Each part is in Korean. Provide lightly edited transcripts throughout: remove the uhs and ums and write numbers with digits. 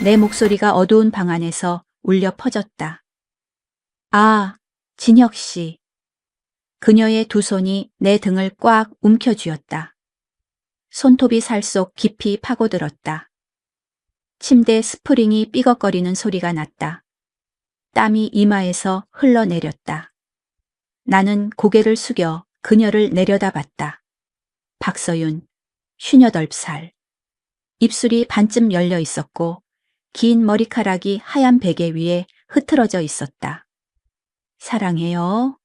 내 목소리가 어두운 방 안에서 울려 퍼졌다. 아, 진혁 씨. 그녀의 두 손이 내 등을 꽉 움켜쥐었다. 손톱이 살 속 깊이 파고들었다. 침대 스프링이 삐걱거리는 소리가 났다. 땀이 이마에서 흘러내렸다. 나는 고개를 숙여 그녀를 내려다봤다. 박서윤, 58살. 입술이 반쯤 열려 있었고 긴 머리카락이 하얀 베개 위에 흐트러져 있었다. 사랑해요.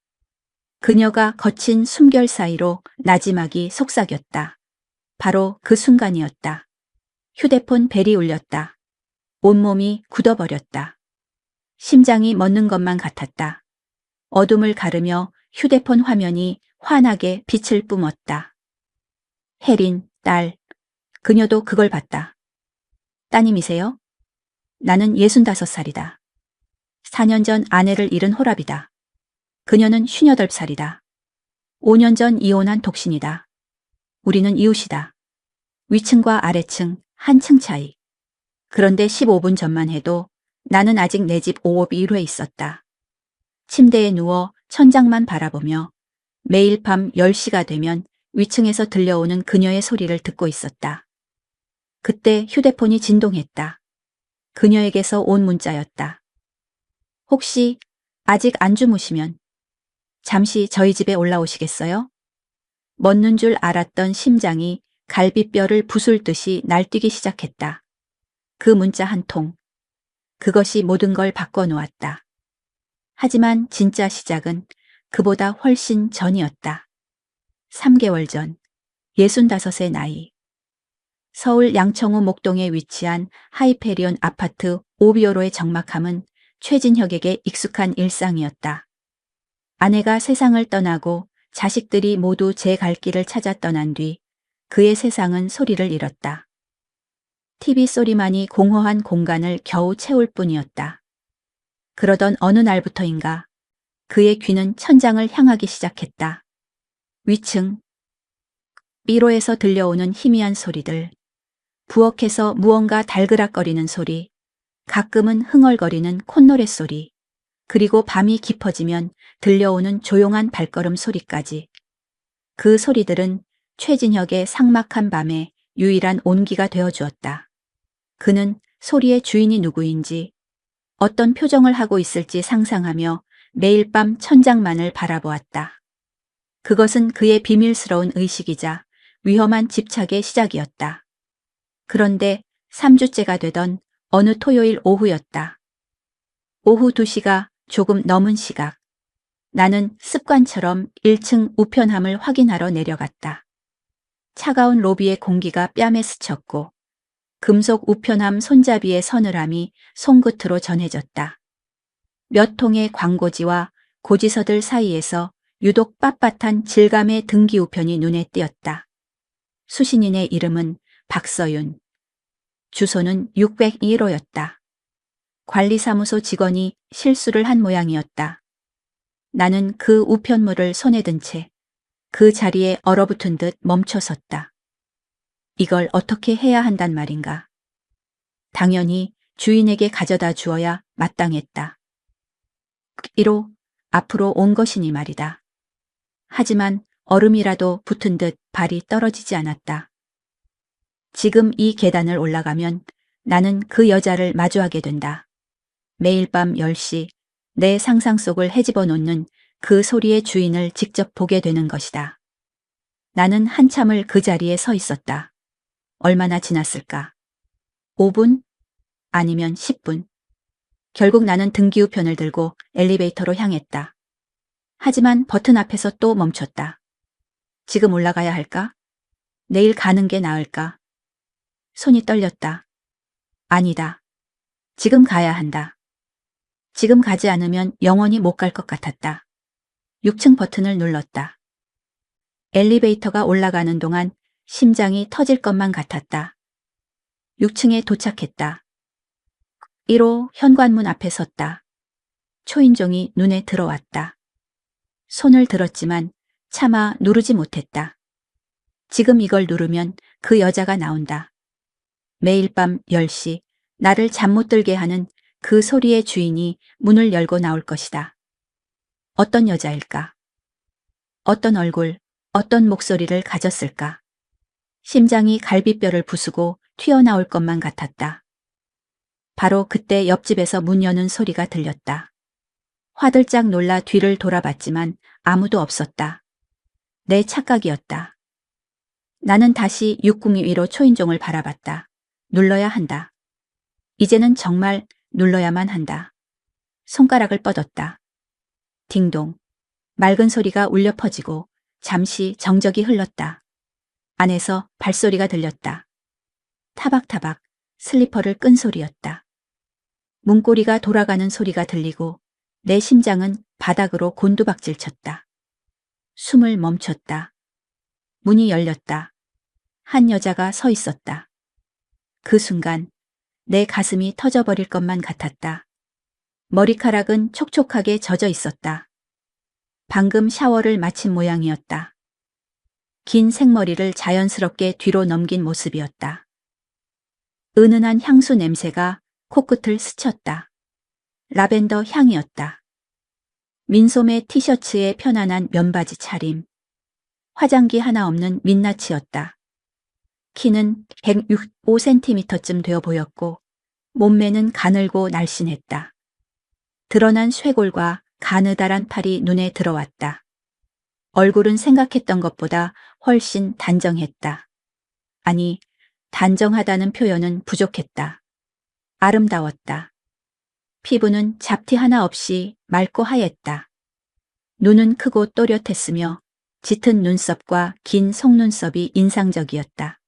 그녀가 거친 숨결 사이로 나지막이 속삭였다. 바로 그 순간이었다. 휴대폰 벨이 울렸다. 온몸이 굳어버렸다. 심장이 멎는 것만 같았다. 어둠을 가르며 휴대폰 화면이 환하게 빛을 뿜었다. 혜린, 딸. 그녀도 그걸 봤다. 따님이세요? 나는 65살이다. 4년 전 아내를 잃은 호랍이다. 그녀는 58살이다. 5년 전 이혼한 독신이다. 우리는 이웃이다. 위층과 아래층, 한 층 차이. 그런데 15분 전만 해도 나는 아직 내 집 5업 1회에 있었다. 침대에 누워 천장만 바라보며 매일 밤 10시가 되면 위층에서 들려오는 그녀의 소리를 듣고 있었다. 그때 휴대폰이 진동했다. 그녀에게서 온 문자였다. 혹시 아직 안 주무시면 잠시 저희 집에 올라오시겠어요? 멎는 줄 알았던 심장이 갈비뼈를 부술듯이 날뛰기 시작했다. 그 문자 한 통. 그것이 모든 걸 바꿔놓았다. 하지만 진짜 시작은 그보다 훨씬 전이었다. 3개월 전, 65의 나이. 서울 양천구 목동에 위치한 하이페리온 아파트 오비오로의 적막함은 최진혁에게 익숙한 일상이었다. 아내가 세상을 떠나고 자식들이 모두 제 갈 길을 찾아 떠난 뒤 그의 세상은 소리를 잃었다. TV 소리만이 공허한 공간을 겨우 채울 뿐이었다. 그러던 어느 날부터인가 그의 귀는 천장을 향하기 시작했다. 위층, 미로에서 들려오는 희미한 소리들, 부엌에서 무언가 달그락거리는 소리, 가끔은 흥얼거리는 콧노래 소리, 그리고 밤이 깊어지면 들려오는 조용한 발걸음 소리까지. 그 소리들은 최진혁의 삭막한 밤에 유일한 온기가 되어주었다. 그는 소리의 주인이 누구인지, 어떤 표정을 하고 있을지 상상하며 매일 밤 천장만을 바라보았다. 그것은 그의 비밀스러운 의식이자 위험한 집착의 시작이었다. 그런데 3주째가 되던 어느 토요일 오후였다. 오후 2시가 조금 넘은 시각. 나는 습관처럼 1층 우편함을 확인하러 내려갔다. 차가운 로비의 공기가 뺨에 스쳤고 금속 우편함 손잡이의 서늘함이 손끝으로 전해졌다. 몇 통의 광고지와 고지서들 사이에서 유독 빳빳한 질감의 등기 우편이 눈에 띄었다. 수신인의 이름은 박서윤. 주소는 601호였다. 관리사무소 직원이 실수를 한 모양이었다. 나는 그 우편물을 손에 든 채 그 자리에 얼어붙은 듯 멈춰섰다. 이걸 어떻게 해야 한단 말인가. 당연히 주인에게 가져다 주어야 마땅했다. 1호, 앞으로 온 것이니 말이다. 하지만 얼음이라도 붙은 듯 발이 떨어지지 않았다. 지금 이 계단을 올라가면 나는 그 여자를 마주하게 된다. 매일 밤 10시 내 상상 속을 헤집어 놓는 그 소리의 주인을 직접 보게 되는 것이다. 나는 한참을 그 자리에 서 있었다. 얼마나 지났을까? 5분? 아니면 10분. 결국 나는 등기우편을 들고 엘리베이터로 향했다. 하지만 버튼 앞에서 또 멈췄다. 지금 올라가야 할까? 내일 가는 게 나을까? 손이 떨렸다. 아니다. 지금 가야 한다. 지금 가지 않으면 영원히 못 갈 것 같았다. 6층 버튼을 눌렀다. 엘리베이터가 올라가는 동안 심장이 터질 것만 같았다. 6층에 도착했다. 1호 현관문 앞에 섰다. 초인종이 눈에 들어왔다. 손을 들었지만 차마 누르지 못했다. 지금 이걸 누르면 그 여자가 나온다. 매일 밤 10시 나를 잠 못 들게 하는 그 소리의 주인이 문을 열고 나올 것이다. 어떤 여자일까? 어떤 얼굴, 어떤 목소리를 가졌을까? 심장이 갈비뼈를 부수고 튀어나올 것만 같았다. 바로 그때 옆집에서 문 여는 소리가 들렸다. 화들짝 놀라 뒤를 돌아봤지만 아무도 없었다. 내 착각이었다. 나는 다시 육궁 위로 초인종을 바라봤다. 눌러야 한다. 이제는 정말 눌러야만 한다. 손가락을 뻗었다. 딩동. 맑은 소리가 울려 퍼지고 잠시 정적이 흘렀다. 안에서 발소리가 들렸다. 타박타박 슬리퍼를 끈 소리였다. 문고리가 돌아가는 소리가 들리고 내 심장은 바닥으로 곤두박질 쳤다. 숨을 멈췄다. 문이 열렸다. 한 여자가 서 있었다. 그 순간 내 가슴이 터져버릴 것만 같았다. 머리카락은 촉촉하게 젖어 있었다. 방금 샤워를 마친 모양이었다. 긴 생머리를 자연스럽게 뒤로 넘긴 모습이었다. 은은한 향수 냄새가 코끝을 스쳤다. 라벤더 향이었다. 민소매 티셔츠에 편안한 면바지 차림. 화장기 하나 없는 민낯이었다. 키는 165cm쯤 되어 보였고 몸매는 가늘고 날씬했다. 드러난 쇄골과 가느다란 팔이 눈에 들어왔다. 얼굴은 생각했던 것보다 훨씬 단정했다. 아니, 단정하다는 표현은 부족했다. 아름다웠다. 피부는 잡티 하나 없이 맑고 하였다. 눈은 크고 또렷했으며 짙은 눈썹과 긴 속눈썹이 인상적이었다.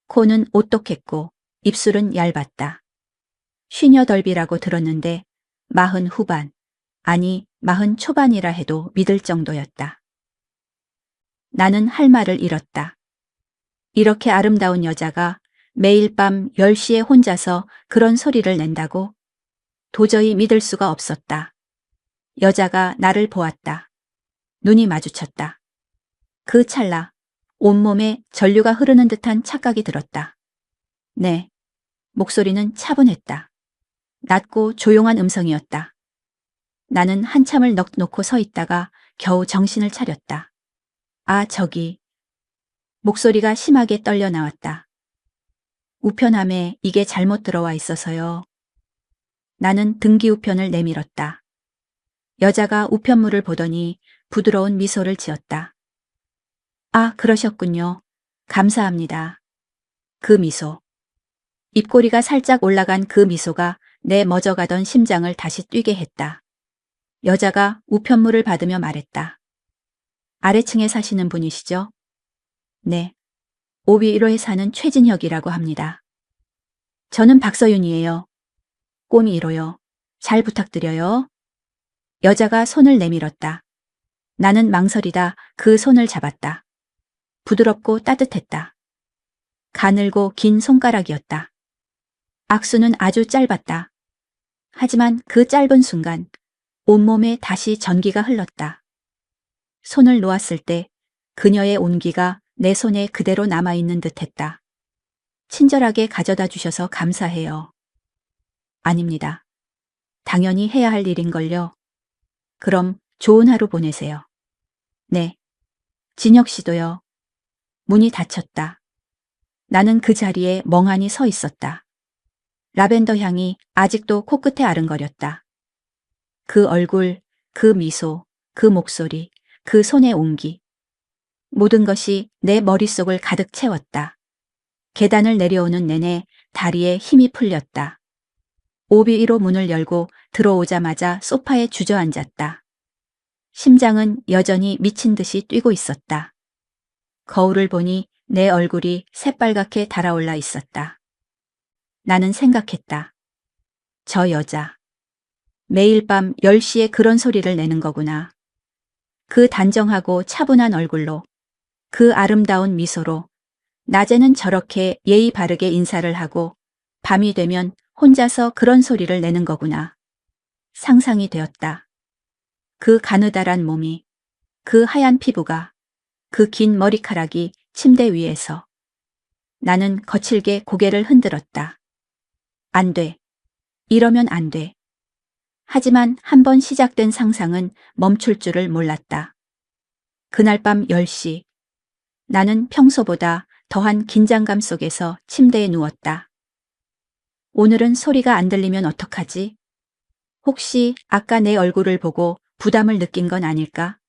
코는 오똑했고 입술은 얇았다. 50덜비라고 들었는데 40 후반, 아니 40 초반이라 해도 믿을 정도였다. 나는 할 말을 잃었다. 이렇게 아름다운 여자가 매일 밤 10시에 혼자서 그런 소리를 낸다고? 도저히 믿을 수가 없었다. 여자가 나를 보았다. 눈이 마주쳤다. 그 찰나 온몸에 전류가 흐르는 듯한 착각이 들었다. 네, 목소리는 차분했다. 낮고 조용한 음성이었다. 나는 한참을 넋 놓고 서 있다가 겨우 정신을 차렸다. 아, 저기. 목소리가 심하게 떨려 나왔다. 우편함에 이게 잘못 들어와 있어서요. 나는 등기 우편을 내밀었다. 여자가 우편물을 보더니 부드러운 미소를 지었다. 아, 그러셨군요. 감사합니다. 그 미소. 입꼬리가 살짝 올라간 그 미소가 내 멎어가던 심장을 다시 뛰게 했다. 여자가 우편물을 받으며 말했다. 아래층에 사시는 분이시죠? 네. 5위1호에 사는 최진혁이라고 합니다. 저는 박서윤이에요. 꼬미 1호요. 잘 부탁드려요. 여자가 손을 내밀었다. 나는 망설이다 그 손을 잡았다. 부드럽고 따뜻했다. 가늘고 긴 손가락이었다. 악수는 아주 짧았다. 하지만 그 짧은 순간 온몸에 다시 전기가 흘렀다. 손을 놓았을 때 그녀의 온기가 내 손에 그대로 남아있는 듯했다. 친절하게 가져다 주셔서 감사해요. 아닙니다. 당연히 해야 할 일인걸요. 그럼 좋은 하루 보내세요. 네. 진혁 씨도요. 문이 닫혔다. 나는 그 자리에 멍하니 서 있었다. 라벤더 향이 아직도 코끝에 아른거렸다. 그 얼굴, 그 미소, 그 목소리, 그 손의 온기. 모든 것이 내 머릿속을 가득 채웠다. 계단을 내려오는 내내 다리에 힘이 풀렸다. 5비1호 문을 열고 들어오자마자 소파에 주저앉았다. 심장은 여전히 미친 듯이 뛰고 있었다. 거울을 보니 내 얼굴이 새빨갛게 달아올라 있었다. 나는 생각했다. 저 여자. 매일 밤 10시에 그런 소리를 내는 거구나. 그 단정하고 차분한 얼굴로, 그 아름다운 미소로, 낮에는 저렇게 예의 바르게 인사를 하고 밤이 되면 혼자서 그런 소리를 내는 거구나. 상상이 되었다. 그 가느다란 몸이, 그 하얀 피부가, 그 긴 머리카락이 침대 위에서. 나는 거칠게 고개를 흔들었다. 안 돼. 이러면 안 돼. 하지만 한 번 시작된 상상은 멈출 줄을 몰랐다. 그날 밤 10시. 나는 평소보다 더한 긴장감 속에서 침대에 누웠다. 오늘은 소리가 안 들리면 어떡하지? 혹시 아까 내 얼굴을 보고 부담을 느낀 건 아닐까?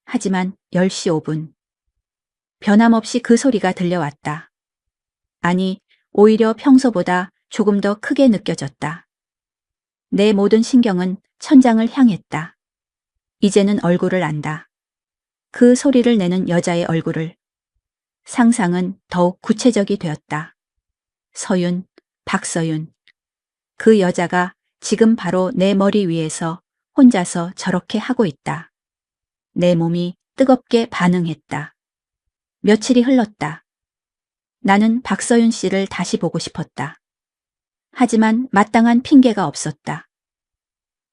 하지만 10시 5분. 변함없이 그 소리가 들려왔다. 아니, 오히려 평소보다 조금 더 크게 느껴졌다. 내 모든 신경은 천장을 향했다. 이제는 얼굴을 안다. 그 소리를 내는 여자의 얼굴을. 상상은 더욱 구체적이 되었다. 서윤, 박서윤. 그 여자가 지금 바로 내 머리 위에서 혼자서 저렇게 하고 있다. 내 몸이 뜨겁게 반응했다. 며칠이 흘렀다. 나는 박서윤 씨를 다시 보고 싶었다. 하지만 마땅한 핑계가 없었다.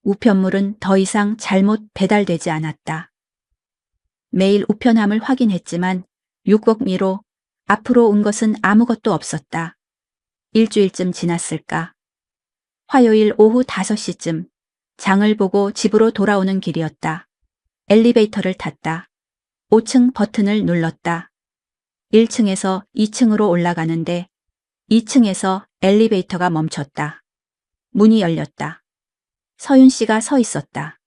우편물은 더 이상 잘못 배달되지 않았다. 매일 우편함을 확인했지만 육곡미로 앞으로 온 것은 아무것도 없었다. 일주일쯤 지났을까? 화요일 오후 5시쯤 장을 보고 집으로 돌아오는 길이었다. 엘리베이터를 탔다. 5층 버튼을 눌렀다. 1층에서 2층으로 올라가는데 2층에서 엘리베이터가 멈췄다. 문이 열렸다. 서윤 씨가 서 있었다.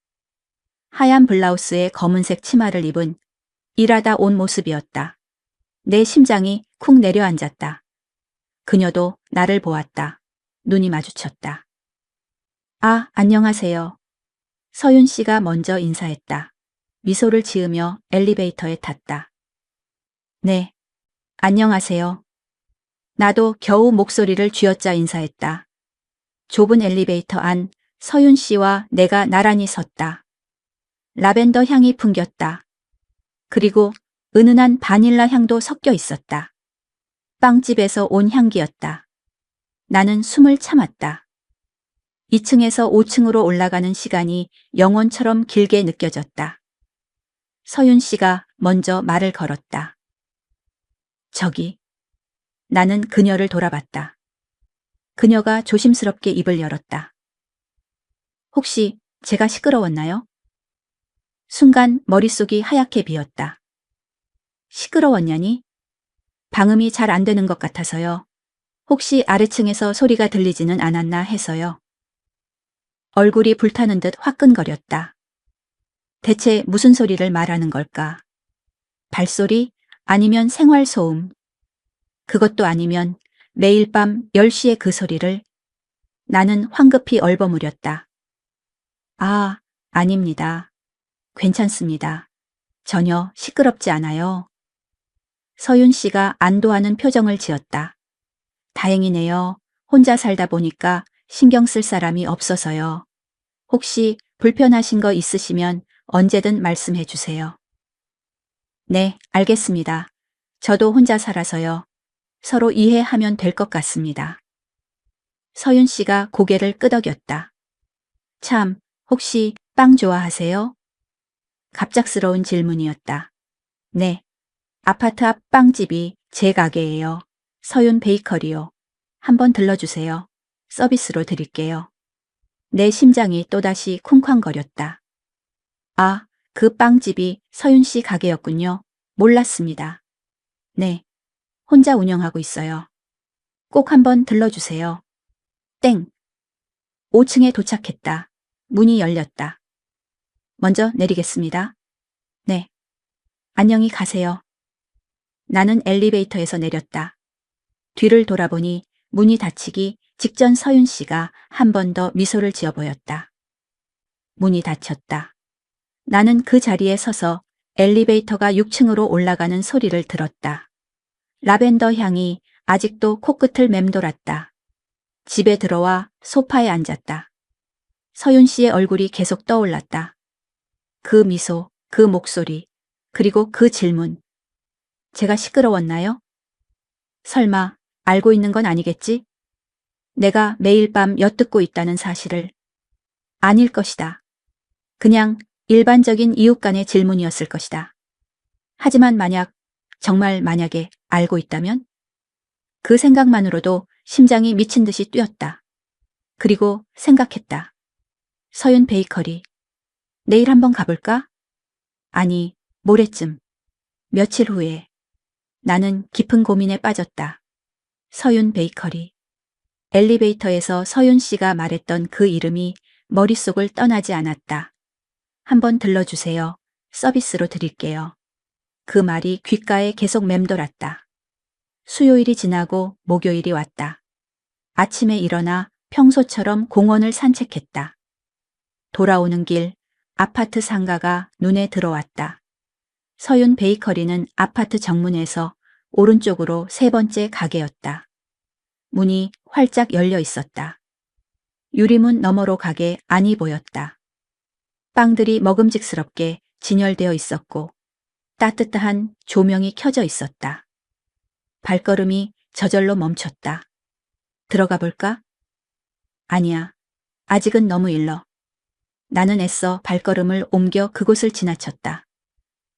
하얀 블라우스에 검은색 치마를 입은 일하다 온 모습이었다. 내 심장이 쿵 내려앉았다. 그녀도 나를 보았다. 눈이 마주쳤다. 아, 안녕하세요. 서윤 씨가 먼저 인사했다. 미소를 지으며 엘리베이터에 탔다. 네, 안녕하세요. 나도 겨우 목소리를 쥐어짜 인사했다. 좁은 엘리베이터 안 서윤 씨와 내가 나란히 섰다. 라벤더 향이 풍겼다. 그리고 은은한 바닐라 향도 섞여 있었다. 빵집에서 온 향기였다. 나는 숨을 참았다. 2층에서 5층으로 올라가는 시간이 영원처럼 길게 느껴졌다. 서윤 씨가 먼저 말을 걸었다. 저기. 나는 그녀를 돌아봤다. 그녀가 조심스럽게 입을 열었다. 혹시 제가 시끄러웠나요? 순간 머릿속이 하얗게 비었다. 시끄러웠냐니? 방음이 잘 안 되는 것 같아서요. 혹시 아래층에서 소리가 들리지는 않았나 해서요. 얼굴이 불타는 듯 화끈거렸다. 대체 무슨 소리를 말하는 걸까? 발소리? 아니면 생활소음? 그것도 아니면 매일 밤 10시에 그 소리를? 나는 황급히 얼버무렸다. 아, 아닙니다. 괜찮습니다. 전혀 시끄럽지 않아요. 서윤 씨가 안도하는 표정을 지었다. 다행이네요. 혼자 살다 보니까 신경 쓸 사람이 없어서요. 혹시 불편하신 거 있으시면 언제든 말씀해 주세요. 네, 알겠습니다. 저도 혼자 살아서요. 서로 이해하면 될 것 같습니다. 서윤 씨가 고개를 끄덕였다. 참, 혹시 빵 좋아하세요? 갑작스러운 질문이었다. 네. 아파트 앞 빵집이 제 가게예요. 서윤 베이커리요. 한번 들러주세요. 서비스로 드릴게요. 내 심장이 또다시 쿵쾅거렸다. 아, 그 빵집이 서윤 씨 가게였군요. 몰랐습니다. 네. 혼자 운영하고 있어요. 꼭 한번 들러주세요. 땡. 5층에 도착했다. 문이 열렸다. 먼저 내리겠습니다. 네. 안녕히 가세요. 나는 엘리베이터에서 내렸다. 뒤를 돌아보니 문이 닫히기 직전 서윤 씨가 한 번 더 미소를 지어 보였다. 문이 닫혔다. 나는 그 자리에 서서 엘리베이터가 6층으로 올라가는 소리를 들었다. 라벤더 향이 아직도 코끝을 맴돌았다. 집에 들어와 소파에 앉았다. 서윤 씨의 얼굴이 계속 떠올랐다. 그 미소, 그 목소리, 그리고 그 질문. 제가 시끄러웠나요? 설마 알고 있는 건 아니겠지? 내가 매일 밤 엿듣고 있다는 사실을. 아닐 것이다. 그냥 일반적인 이웃 간의 질문이었을 것이다. 하지만 정말 만약에 알고 있다면? 그 생각만으로도 심장이 미친 듯이 뛰었다. 그리고 생각했다. 서윤 베이커리. 내일 한번 가볼까? 아니, 모레쯤. 며칠 후에. 나는 깊은 고민에 빠졌다. 서윤 베이커리. 엘리베이터에서 서윤 씨가 말했던 그 이름이 머릿속을 떠나지 않았다. 한번 들러주세요. 서비스로 드릴게요. 그 말이 귓가에 계속 맴돌았다. 수요일이 지나고 목요일이 왔다. 아침에 일어나 평소처럼 공원을 산책했다. 돌아오는 길 아파트 상가가 눈에 들어왔다. 서윤 베이커리는 아파트 정문에서 오른쪽으로 세 번째 가게였다. 문이 활짝 열려 있었다. 유리문 너머로 가게 안이 보였다. 빵들이 먹음직스럽게 진열되어 있었고 따뜻한 조명이 켜져 있었다. 발걸음이 저절로 멈췄다. 들어가 볼까? 아니야. 아직은 너무 일러. 나는 애써 발걸음을 옮겨 그곳을 지나쳤다.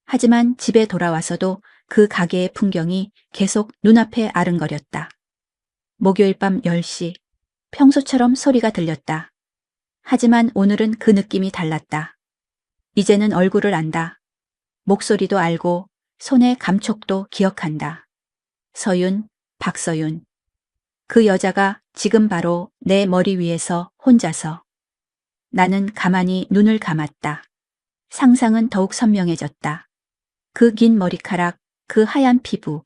하지만 집에 돌아와서도 그 가게의 풍경이 계속 눈앞에 아른거렸다. 목요일 밤 10시, 평소처럼 소리가 들렸다. 하지만 오늘은 그 느낌이 달랐다. 이제는 얼굴을 안다. 목소리도 알고 손의 감촉도 기억한다. 서윤, 박서윤. 그 여자가 지금 바로 내 머리 위에서 혼자서. 나는 가만히 눈을 감았다. 상상은 더욱 선명해졌다. 그 긴 머리카락, 그 하얀 피부,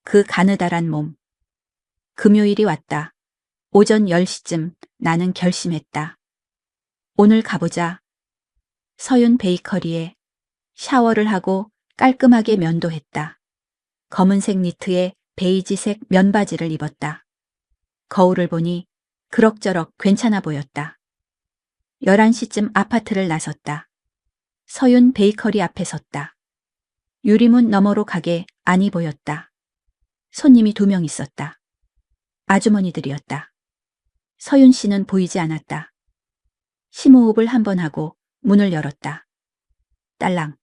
그 가느다란 몸. 금요일이 왔다. 오전 10시쯤 나는 결심했다. 오늘 가보자. 서윤 베이커리에 샤워를 하고 깔끔하게 면도했다. 검은색 니트에 베이지색 면바지를 입었다. 거울을 보니 그럭저럭 괜찮아 보였다. 11시쯤 아파트를 나섰다. 서윤 베이커리 앞에 섰다. 유리문 너머로 가게 안이 보였다. 손님이 2명 있었다. 아주머니들이었다. 서윤 씨는 보이지 않았다. 심호흡을 한번 하고 문을 열었다. 딸랑.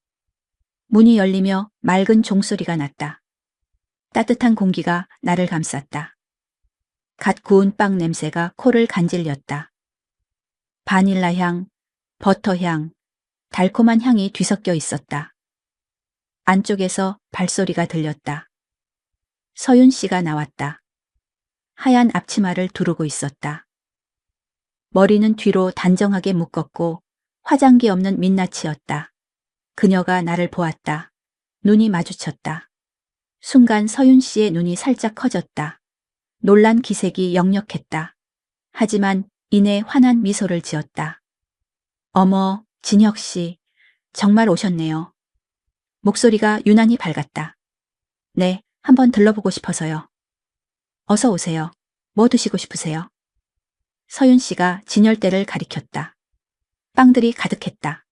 문이 열리며 맑은 종소리가 났다. 따뜻한 공기가 나를 감쌌다. 갓 구운 빵 냄새가 코를 간질렸다. 바닐라 향, 버터 향, 달콤한 향이 뒤섞여 있었다. 안쪽에서 발소리가 들렸다. 서윤 씨가 나왔다. 하얀 앞치마를 두르고 있었다. 머리는 뒤로 단정하게 묶었고 화장기 없는 민낯이었다. 그녀가 나를 보았다. 눈이 마주쳤다. 순간 서윤 씨의 눈이 살짝 커졌다. 놀란 기색이 역력했다. 하지만 이내 환한 미소를 지었다. 어머, 진혁 씨, 정말 오셨네요. 목소리가 유난히 밝았다. 네, 한번 들러보고 싶어서요. 어서 오세요. 뭐 드시고 싶으세요? 서윤 씨가 진열대를 가리켰다. 빵들이 가득했다.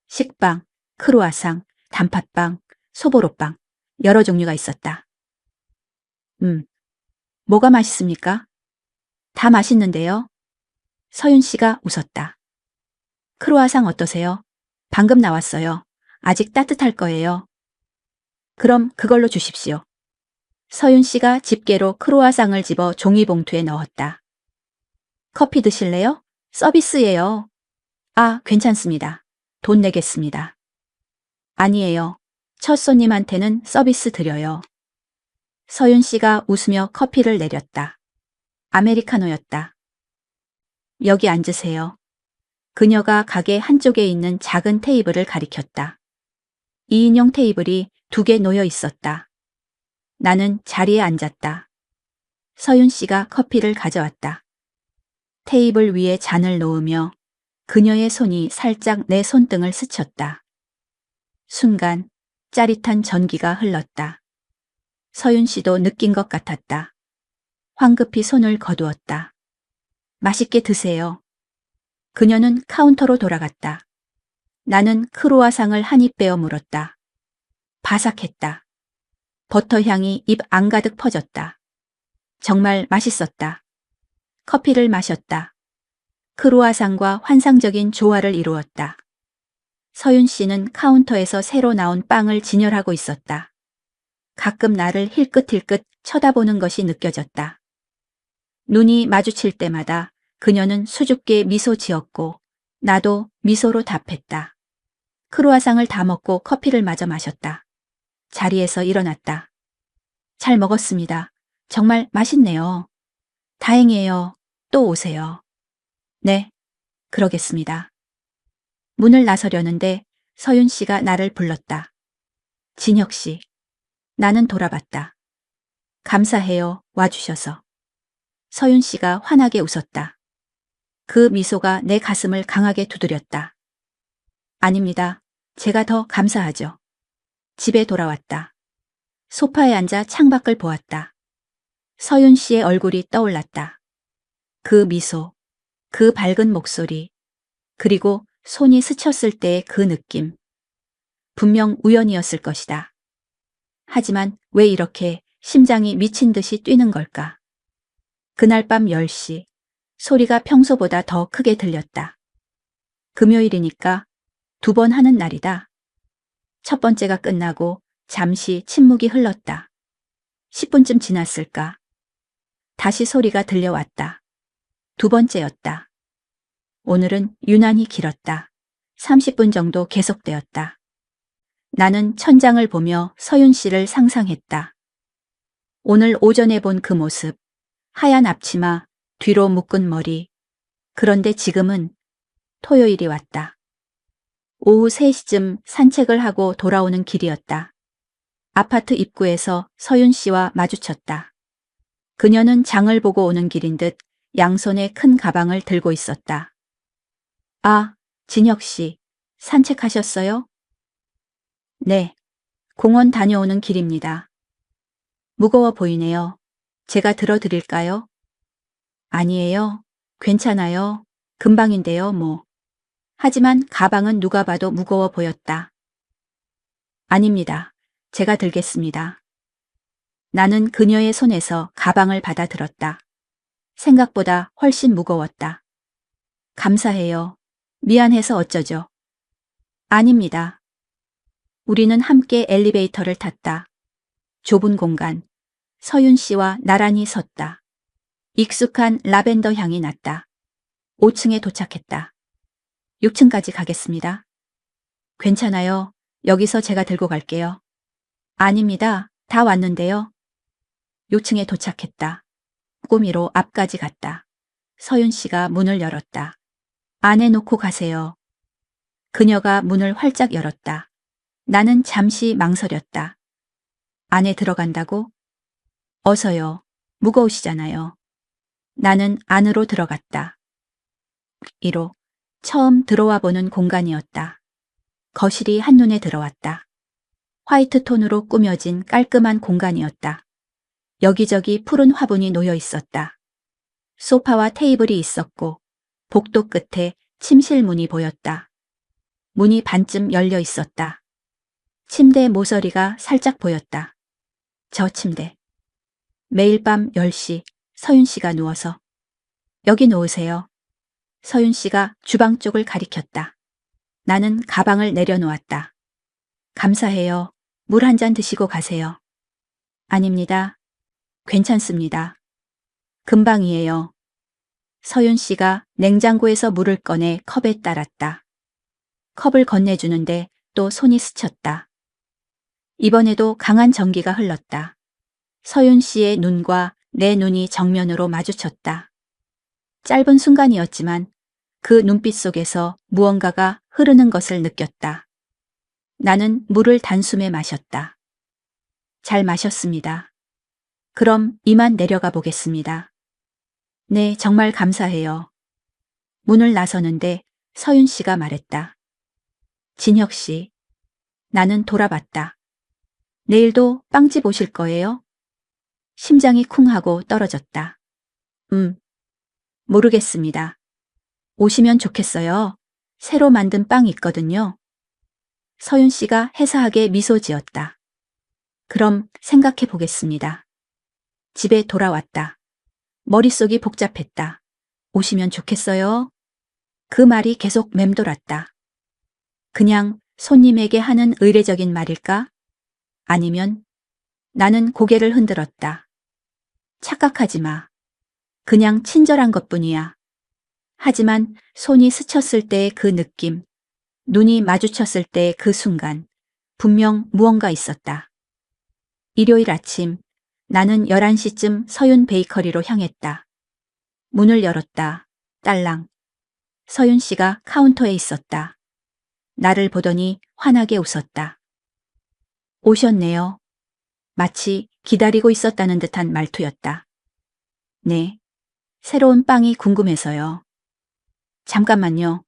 식빵, 크루아상, 단팥빵, 소보로빵, 여러 종류가 있었다. 뭐가 맛있습니까? 다 맛있는데요. 서윤 씨가 웃었다. 크루아상 어떠세요? 방금 나왔어요. 아직 따뜻할 거예요. 그럼 그걸로 주십시오. 서윤 씨가 집게로 크루아상을 집어 종이봉투에 넣었다. 커피 드실래요? 서비스예요. 아, 괜찮습니다. 돈 내겠습니다. 아니에요. 첫 손님한테는 서비스 드려요. 서윤 씨가 웃으며 커피를 내렸다. 아메리카노였다. 여기 앉으세요. 그녀가 가게 한쪽에 있는 작은 테이블을 가리켰다. 2인용 테이블이 2개 놓여 있었다. 나는 자리에 앉았다. 서윤 씨가 커피를 가져왔다. 테이블 위에 잔을 놓으며 그녀의 손이 살짝 내 손등을 스쳤다. 순간 짜릿한 전기가 흘렀다. 서윤 씨도 느낀 것 같았다. 황급히 손을 거두었다. 맛있게 드세요. 그녀는 카운터로 돌아갔다. 나는 크루아상을 한 입 베어 물었다. 바삭했다. 버터 향이 입 안가득 퍼졌다. 정말 맛있었다. 커피를 마셨다. 크루아상과 환상적인 조화를 이루었다. 서윤 씨는 카운터에서 새로 나온 빵을 진열하고 있었다. 가끔 나를 힐끗힐끗 쳐다보는 것이 느껴졌다. 눈이 마주칠 때마다 그녀는 수줍게 미소 지었고 나도 미소로 답했다. 크루아상을 다 먹고 커피를 마저 마셨다. 자리에서 일어났다. 잘 먹었습니다. 정말 맛있네요. 다행이에요. 또 오세요. 네, 그러겠습니다. 문을 나서려는데 서윤 씨가 나를 불렀다. 진혁 씨. 나는 돌아봤다. 감사해요. 와주셔서. 서윤 씨가 환하게 웃었다. 그 미소가 내 가슴을 강하게 두드렸다. 아닙니다. 제가 더 감사하죠. 집에 돌아왔다. 소파에 앉아 창밖을 보았다. 서윤 씨의 얼굴이 떠올랐다. 그 미소, 그 밝은 목소리, 그리고 손이 스쳤을 때의 그 느낌. 분명 우연이었을 것이다. 하지만 왜 이렇게 심장이 미친 듯이 뛰는 걸까? 그날 밤 10시, 소리가 평소보다 더 크게 들렸다. 금요일이니까 2번 하는 날이다. 첫 번째가 끝나고 잠시 침묵이 흘렀다. 10분쯤 지났을까? 다시 소리가 들려왔다. 2번째였다. 오늘은 유난히 길었다. 30분 정도 계속되었다. 나는 천장을 보며 서윤 씨를 상상했다. 오늘 오전에 본 그 모습, 하얀 앞치마, 뒤로 묶은 머리. 그런데 지금은 토요일이 왔다. 오후 3시쯤 산책을 하고 돌아오는 길이었다. 아파트 입구에서 서윤 씨와 마주쳤다. 그녀는 장을 보고 오는 길인 듯 양손에 큰 가방을 들고 있었다. 아, 진혁 씨, 산책하셨어요? 네, 공원 다녀오는 길입니다. 무거워 보이네요. 제가 들어드릴까요? 아니에요. 괜찮아요. 금방인데요, 뭐. 하지만 가방은 누가 봐도 무거워 보였다. 아닙니다. 제가 들겠습니다. 나는 그녀의 손에서 가방을 받아 들었다. 생각보다 훨씬 무거웠다. 감사해요. 미안해서 어쩌죠? 아닙니다. 우리는 함께 엘리베이터를 탔다. 좁은 공간. 서윤 씨와 나란히 섰다. 익숙한 라벤더 향이 났다. 5층에 도착했다. 6층까지 가겠습니다. 괜찮아요. 여기서 제가 들고 갈게요. 아닙니다. 다 왔는데요. 6층에 도착했다. 꾸미로 앞까지 갔다. 서윤 씨가 문을 열었다. 안에 놓고 가세요. 그녀가 문을 활짝 열었다. 나는 잠시 망설였다. 안에 들어간다고? 어서요. 무거우시잖아요. 나는 안으로 들어갔다. 1호. 처음 들어와 보는 공간이었다. 거실이 한눈에 들어왔다. 화이트 톤으로 꾸며진 깔끔한 공간이었다. 여기저기 푸른 화분이 놓여 있었다. 소파와 테이블이 있었고 복도 끝에 침실문이 보였다. 문이 반쯤 열려 있었다. 침대 모서리가 살짝 보였다. 저 침대. 매일 밤 10시 서윤 씨가 누워서 여기 놓으세요. 서윤 씨가 주방 쪽을 가리켰다. 나는 가방을 내려놓았다. 감사해요. 물 한 잔 드시고 가세요. 아닙니다. 괜찮습니다. 금방이에요. 서윤 씨가 냉장고에서 물을 꺼내 컵에 따랐다. 컵을 건네주는데 또 손이 스쳤다. 이번에도 강한 전기가 흘렀다. 서윤 씨의 눈과 내 눈이 정면으로 마주쳤다. 짧은 순간이었지만 그 눈빛 속에서 무언가가 흐르는 것을 느꼈다. 나는 물을 단숨에 마셨다. 잘 마셨습니다. 그럼 이만 내려가 보겠습니다. 네, 정말 감사해요. 문을 나서는데 서윤 씨가 말했다. 진혁 씨. 나는 돌아봤다. 내일도 빵집 오실 거예요? 심장이 쿵 하고 떨어졌다. 모르겠습니다. 오시면 좋겠어요. 새로 만든 빵이 있거든요. 서윤 씨가 해사하게 미소 지었다. 그럼 생각해 보겠습니다. 집에 돌아왔다. 머릿속이 복잡했다. 오시면 좋겠어요. 그 말이 계속 맴돌았다. 그냥 손님에게 하는 의례적인 말일까? 아니면 나는 고개를 흔들었다. 착각하지 마. 그냥 친절한 것뿐이야. 하지만 손이 스쳤을 때의 그 느낌, 눈이 마주쳤을 때의 그 순간, 분명 무언가 있었다. 일요일 아침, 나는 11시쯤 서윤 베이커리로 향했다. 문을 열었다. 딸랑. 서윤 씨가 카운터에 있었다. 나를 보더니 환하게 웃었다. 오셨네요. 마치 기다리고 있었다는 듯한 말투였다. 네. 새로운 빵이 궁금해서요. 잠깐만요.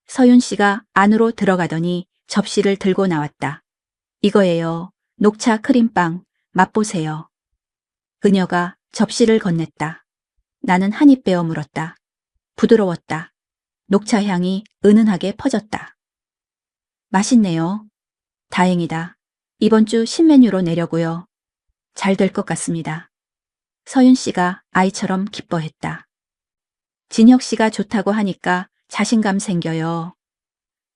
서윤 씨가 안으로 들어가더니 접시를 들고 나왔다. 이거예요. 녹차 크림빵. 맛보세요. 그녀가 접시를 건넸다. 나는 한 입 베어 물었다. 부드러웠다. 녹차 향이 은은하게 퍼졌다. 맛있네요. 다행이다. 이번 주 신메뉴로 내려고요. 잘 될 것 같습니다. 서윤 씨가 아이처럼 기뻐했다. 진혁 씨가 좋다고 하니까 자신감 생겨요.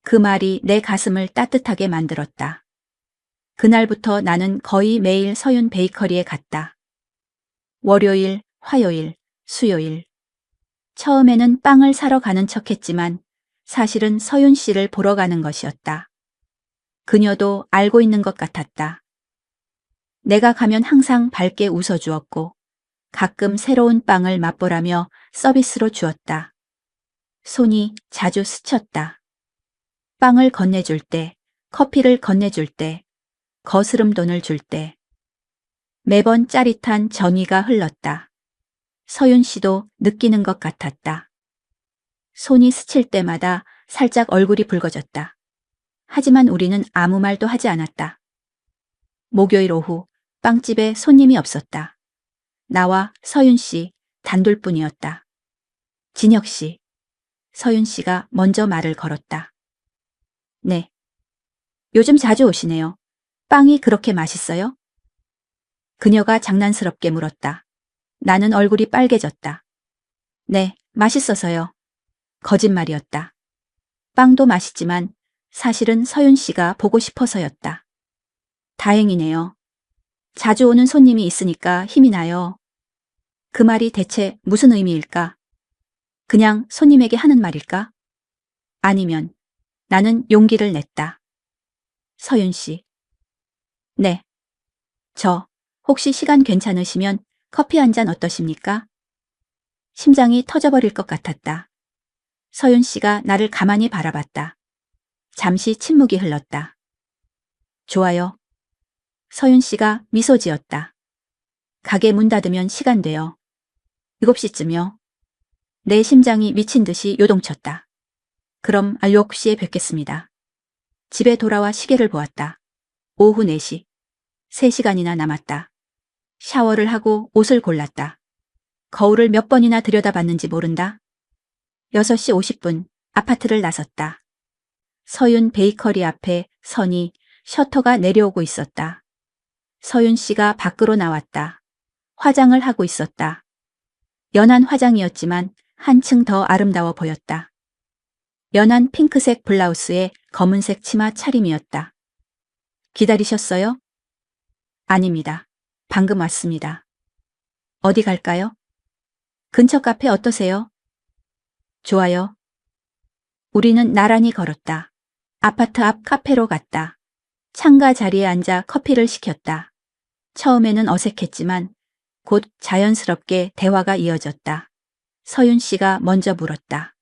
그 말이 내 가슴을 따뜻하게 만들었다. 그날부터 나는 거의 매일 서윤 베이커리에 갔다. 월요일, 화요일, 수요일. 처음에는 빵을 사러 가는 척했지만 사실은 서윤 씨를 보러 가는 것이었다. 그녀도 알고 있는 것 같았다. 내가 가면 항상 밝게 웃어주었고 가끔 새로운 빵을 맛보라며 서비스로 주었다. 손이 자주 스쳤다. 빵을 건네줄 때, 커피를 건네줄 때, 거스름 돈을 줄 때. 매번 짜릿한 정의가 흘렀다. 서윤 씨도 느끼는 것 같았다. 손이 스칠 때마다 살짝 얼굴이 붉어졌다. 하지만 우리는 아무 말도 하지 않았다. 목요일 오후 빵집에 손님이 없었다. 나와 서윤 씨 단둘뿐이었다. 진혁 씨. 서윤 씨가 먼저 말을 걸었다. 네. 요즘 자주 오시네요. 빵이 그렇게 맛있어요? 그녀가 장난스럽게 물었다. 나는 얼굴이 빨개졌다. 네, 맛있어서요. 거짓말이었다. 빵도 맛있지만 사실은 서윤 씨가 보고 싶어서였다. 다행이네요. 자주 오는 손님이 있으니까 힘이 나요. 그 말이 대체 무슨 의미일까? 그냥 손님에게 하는 말일까? 아니면 나는 용기를 냈다. 서윤 씨. 네. 저 혹시 시간 괜찮으시면 커피 한 잔 어떠십니까? 심장이 터져버릴 것 같았다. 서윤 씨가 나를 가만히 바라봤다. 잠시 침묵이 흘렀다. 좋아요. 서윤 씨가 미소 지었다. 가게 문 닫으면 시간 돼요. 7시쯤요. 내 심장이 미친 듯이 요동쳤다. 그럼 7시에 뵙겠습니다. 집에 돌아와 시계를 보았다. 오후 4시. 3시간이나 남았다. 샤워를 하고 옷을 골랐다. 거울을 몇 번이나 들여다봤는지 모른다. 6시 50분 아파트를 나섰다. 서윤 베이커리 앞에 서니 셔터가 내려오고 있었다. 서윤 씨가 밖으로 나왔다. 화장을 하고 있었다. 연한 화장이었지만 한층 더 아름다워 보였다. 연한 핑크색 블라우스에 검은색 치마 차림이었다. 기다리셨어요? 아닙니다. 방금 왔습니다. 어디 갈까요? 근처 카페 어떠세요? 좋아요. 우리는 나란히 걸었다. 아파트 앞 카페로 갔다. 창가 자리에 앉아 커피를 시켰다. 처음에는 어색했지만 곧 자연스럽게 대화가 이어졌다. 서윤 씨가 먼저 물었다.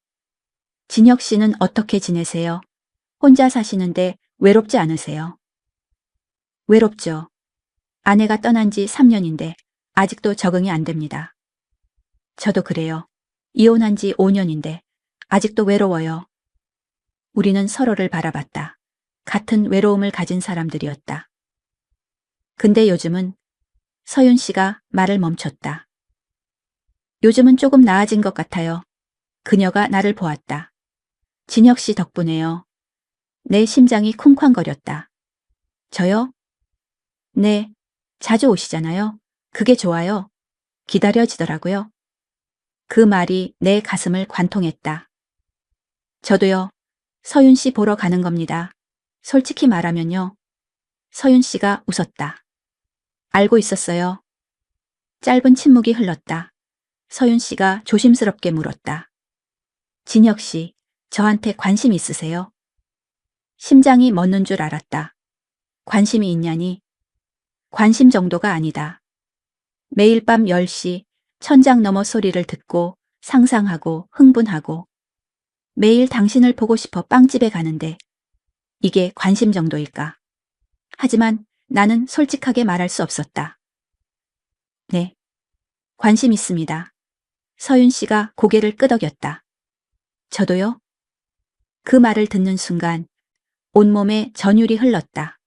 진혁 씨는 어떻게 지내세요? 혼자 사시는데 외롭지 않으세요? 외롭죠. 아내가 떠난 지 3년인데 아직도 적응이 안 됩니다. 저도 그래요. 이혼한 지 5년인데 아직도 외로워요. 우리는 서로를 바라봤다. 같은 외로움을 가진 사람들이었다. 근데 요즘은 서윤 씨가 말을 멈췄다. 요즘은 조금 나아진 것 같아요. 그녀가 나를 보았다. 진혁 씨 덕분에요. 내 심장이 쿵쾅거렸다. 저요? 네, 자주 오시잖아요. 그게 좋아요. 기다려지더라고요. 그 말이 내 가슴을 관통했다. 저도요. 서윤 씨 보러 가는 겁니다. 솔직히 말하면요. 서윤 씨가 웃었다. 알고 있었어요. 짧은 침묵이 흘렀다. 서윤 씨가 조심스럽게 물었다. 진혁 씨, 저한테 관심 있으세요? 심장이 멎는 줄 알았다. 관심이 있냐니? 관심 정도가 아니다. 매일 밤 10시 천장 너머 소리를 듣고 상상하고 흥분하고 매일 당신을 보고 싶어 빵집에 가는데 이게 관심 정도일까? 하지만 나는 솔직하게 말할 수 없었다. 네, 관심 있습니다. 서윤 씨가 고개를 끄덕였다. 저도요? 그 말을 듣는 순간 온몸에 전율이 흘렀다.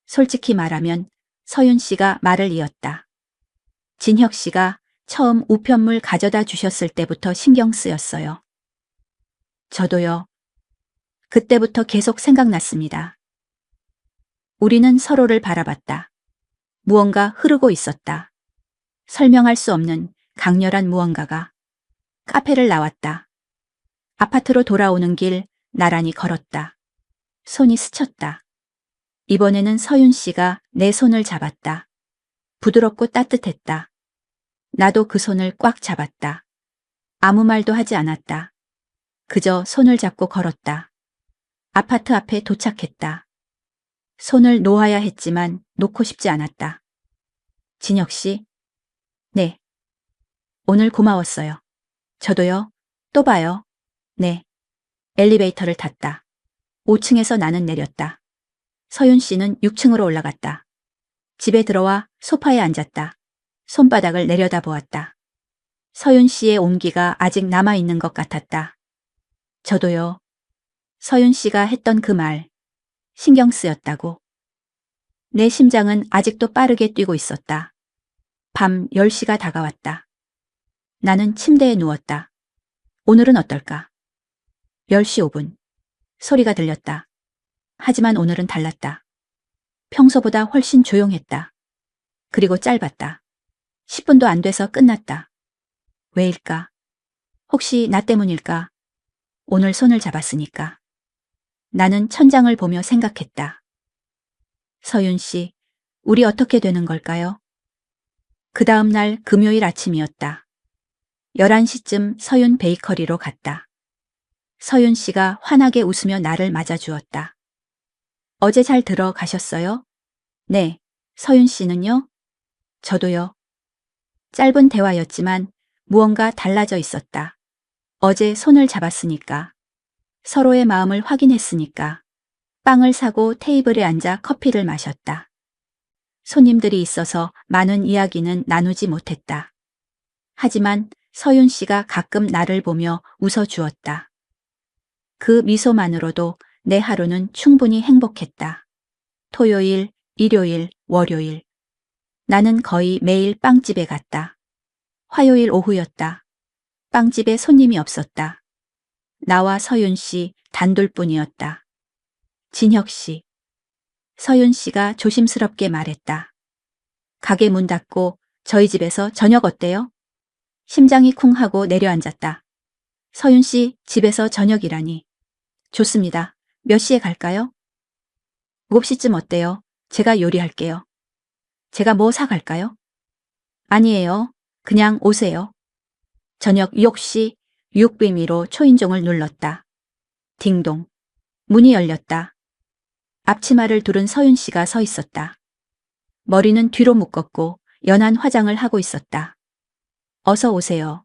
솔직히 말하면 서윤 씨가 말을 이었다. 진혁 씨가 처음 우편물 가져다 주셨을 때부터 신경 쓰였어요. 저도요. 그때부터 계속 생각났습니다. 우리는 서로를 바라봤다. 무언가 흐르고 있었다. 설명할 수 없는 강렬한 무언가가. 카페를 나왔다. 아파트로 돌아오는 길 나란히 걸었다. 손이 스쳤다. 이번에는 서윤 씨가 내 손을 잡았다. 부드럽고 따뜻했다. 나도 그 손을 꽉 잡았다. 아무 말도 하지 않았다. 그저 손을 잡고 걸었다. 아파트 앞에 도착했다. 손을 놓아야 했지만 놓고 싶지 않았다. 진혁 씨? 네. 오늘 고마웠어요. 저도요. 또 봐요. 네. 엘리베이터를 탔다. 5층에서 나는 내렸다. 서윤 씨는 6층으로 올라갔다. 집에 들어와 소파에 앉았다. 손바닥을 내려다보았다. 서윤 씨의 온기가 아직 남아있는 것 같았다. 저도요. 서윤 씨가 했던 그 말, 신경 쓰였다고. 내 심장은 아직도 빠르게 뛰고 있었다. 밤 10시가 다가왔다. 나는 침대에 누웠다. 오늘은 어떨까? 10시 5분. 소리가 들렸다. 하지만 오늘은 달랐다. 평소보다 훨씬 조용했다. 그리고 짧았다. 10분도 안 돼서 끝났다. 왜일까? 혹시 나 때문일까? 오늘 손을 잡았으니까. 나는 천장을 보며 생각했다. 서윤 씨, 우리 어떻게 되는 걸까요? 그 다음 날 금요일 아침이었다. 11시쯤 서윤 베이커리로 갔다. 서윤 씨가 환하게 웃으며 나를 맞아주었다. 어제 잘 들어가셨어요? 네. 서윤 씨는요? 저도요. 짧은 대화였지만 무언가 달라져 있었다. 어제 손을 잡았으니까. 서로의 마음을 확인했으니까. 빵을 사고 테이블에 앉아 커피를 마셨다. 손님들이 있어서 많은 이야기는 나누지 못했다. 하지만 서윤 씨가 가끔 나를 보며 웃어주었다. 그 미소만으로도 내 하루는 충분히 행복했다. 토요일, 일요일, 월요일. 나는 거의 매일 빵집에 갔다. 화요일 오후였다. 빵집에 손님이 없었다. 나와 서윤 씨 단둘뿐이었다. 진혁 씨. 서윤 씨가 조심스럽게 말했다. 가게 문 닫고 저희 집에서 저녁 어때요? 심장이 쿵 하고 내려앉았다. 서윤 씨 집에서 저녁이라니. 좋습니다. 몇 시에 갈까요? 7시쯤 어때요? 제가 요리할게요. 제가 뭐 사갈까요? 아니에요. 그냥 오세요. 저녁 6시 유혹비미로 초인종을 눌렀다. 딩동. 문이 열렸다. 앞치마를 두른 서윤 씨가 서 있었다. 머리는 뒤로 묶었고 연한 화장을 하고 있었다. 어서 오세요.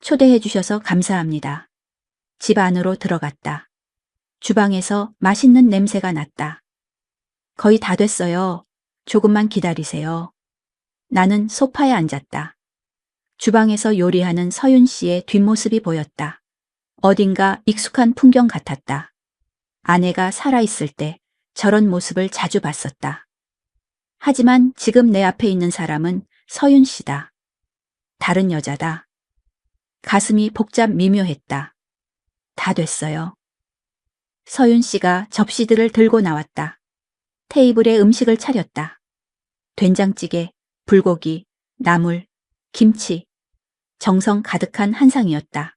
초대해 주셔서 감사합니다. 집 안으로 들어갔다. 주방에서 맛있는 냄새가 났다. 거의 다 됐어요. 조금만 기다리세요. 나는 소파에 앉았다. 주방에서 요리하는 서윤 씨의 뒷모습이 보였다. 어딘가 익숙한 풍경 같았다. 아내가 살아있을 때 저런 모습을 자주 봤었다. 하지만 지금 내 앞에 있는 사람은 서윤 씨다. 다른 여자다. 가슴이 복잡 미묘했다. 다 됐어요. 서윤 씨가 접시들을 들고 나왔다. 테이블에 음식을 차렸다. 된장찌개, 불고기, 나물, 김치, 정성 가득한 한상이었다.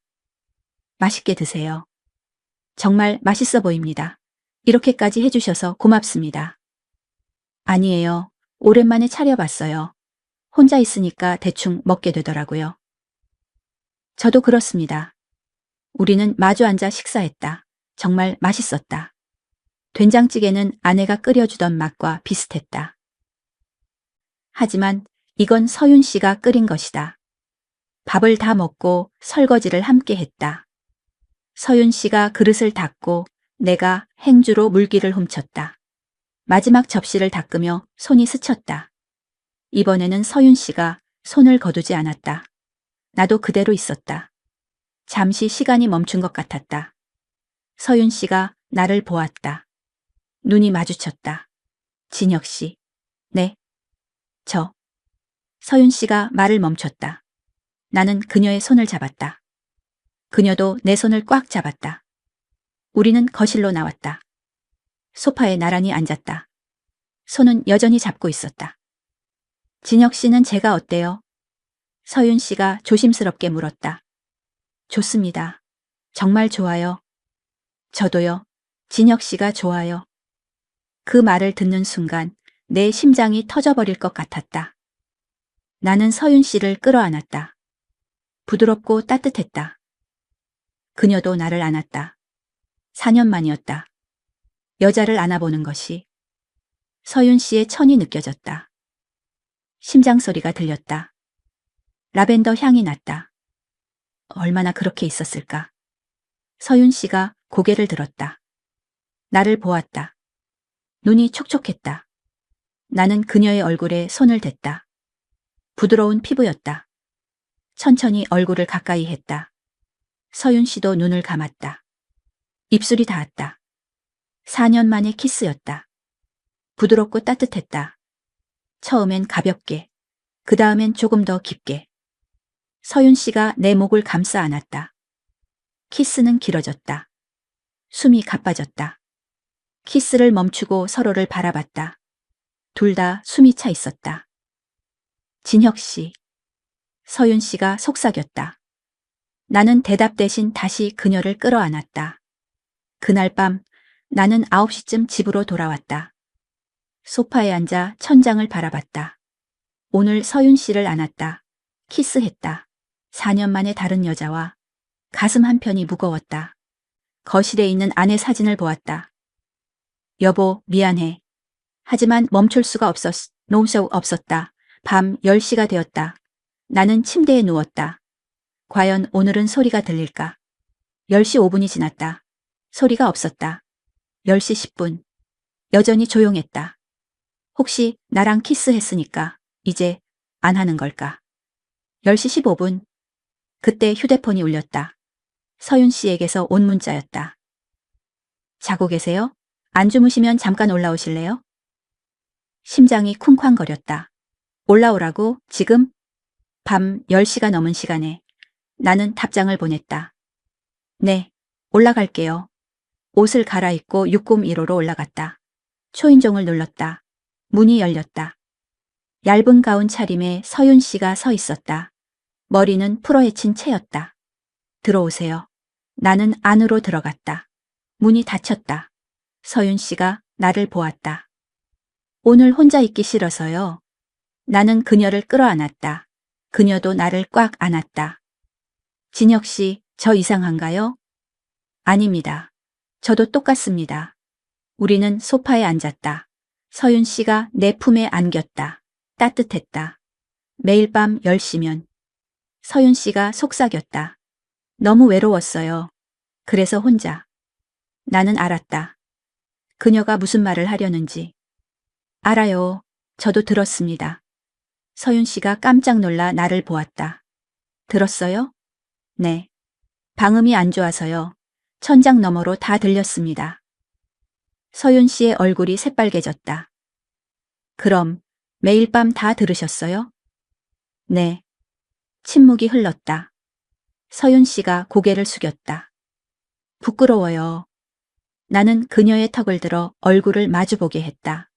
맛있게 드세요. 정말 맛있어 보입니다. 이렇게까지 해주셔서 고맙습니다. 아니에요. 오랜만에 차려봤어요. 혼자 있으니까 대충 먹게 되더라고요. 저도 그렇습니다. 우리는 마주 앉아 식사했다. 정말 맛있었다. 된장찌개는 아내가 끓여주던 맛과 비슷했다. 하지만 이건 서윤 씨가 끓인 것이다. 밥을 다 먹고 설거지를 함께 했다. 서윤 씨가 그릇을 닦고 내가 행주로 물기를 훔쳤다. 마지막 접시를 닦으며 손이 스쳤다. 이번에는 서윤 씨가 손을 거두지 않았다. 나도 그대로 있었다. 잠시 시간이 멈춘 것 같았다. 서윤 씨가 나를 보았다. 눈이 마주쳤다. 진혁 씨. 네. 서윤 씨가 말을 멈췄다. 나는 그녀의 손을 잡았다. 그녀도 내 손을 꽉 잡았다. 우리는 거실로 나왔다. 소파에 나란히 앉았다. 손은 여전히 잡고 있었다. 진혁 씨는 제가 어때요? 서윤 씨가 조심스럽게 물었다. 좋습니다. 정말 좋아요. 저도요. 진혁 씨가 좋아요. 그 말을 듣는 순간 내 심장이 터져버릴 것 같았다. 나는 서윤 씨를 끌어안았다. 부드럽고 따뜻했다. 그녀도 나를 안았다. 4년 만이었다. 여자를 안아보는 것이. 서윤 씨의 천이 느껴졌다. 심장 소리가 들렸다. 라벤더 향이 났다. 얼마나 그렇게 있었을까? 서윤 씨가 고개를 들었다. 나를 보았다. 눈이 촉촉했다. 나는 그녀의 얼굴에 손을 댔다. 부드러운 피부였다. 천천히 얼굴을 가까이 했다. 서윤 씨도 눈을 감았다. 입술이 닿았다. 4년 만의 키스였다. 부드럽고 따뜻했다. 처음엔 가볍게, 그 다음엔 조금 더 깊게. 서윤 씨가 내 목을 감싸 안았다. 키스는 길어졌다. 숨이 가빠졌다. 키스를 멈추고 서로를 바라봤다. 둘 다 숨이 차 있었다. 진혁 씨. 서윤 씨가 속삭였다. 나는 대답 대신 다시 그녀를 끌어안았다. 그날 밤 나는 9시쯤 집으로 돌아왔다. 소파에 앉아 천장을 바라봤다. 오늘 서윤 씨를 안았다. 키스했다. 4년 만에 다른 여자와 가슴 한편이 무거웠다. 거실에 있는 아내 사진을 보았다. 여보, 미안해. 하지만 멈출 수가 없었다. 밤 10시가 되었다. 나는 침대에 누웠다. 과연 오늘은 소리가 들릴까? 10시 5분이 지났다. 소리가 없었다. 10시 10분. 여전히 조용했다. 혹시 나랑 키스했으니까 이제 안 하는 걸까? 10시 15분. 그때 휴대폰이 울렸다. 서윤 씨에게서 온 문자였다. 자고 계세요? 안 주무시면 잠깐 올라오실래요? 심장이 쿵쾅거렸다. 올라오라고? 지금? 밤 10시가 넘은 시간에 나는 답장을 보냈다. 네, 올라갈게요. 옷을 갈아입고 601호로 올라갔다. 초인종을 눌렀다. 문이 열렸다. 얇은 가운 차림에 서윤 씨가 서 있었다. 머리는 풀어헤친 채였다. 들어오세요. 나는 안으로 들어갔다. 문이 닫혔다. 서윤 씨가 나를 보았다. 오늘 혼자 있기 싫어서요. 나는 그녀를 끌어안았다. 그녀도 나를 꽉 안았다. 진혁 씨, 저 이상한가요? 아닙니다. 저도 똑같습니다. 우리는 소파에 앉았다. 서윤 씨가 내 품에 안겼다. 따뜻했다. 매일 밤 10시면 서윤 씨가 속삭였다. 너무 외로웠어요. 그래서 혼자. 나는 알았다. 그녀가 무슨 말을 하려는지. 알아요. 저도 들었습니다. 서윤 씨가 깜짝 놀라 나를 보았다. 들었어요? 네. 방음이 안 좋아서요. 천장 너머로 다 들렸습니다. 서윤 씨의 얼굴이 새빨개졌다. 그럼 매일 밤 다 들으셨어요? 네. 침묵이 흘렀다. 서윤 씨가 고개를 숙였다. 부끄러워요. 나는 그녀의 턱을 들어 얼굴을 마주보게 했다.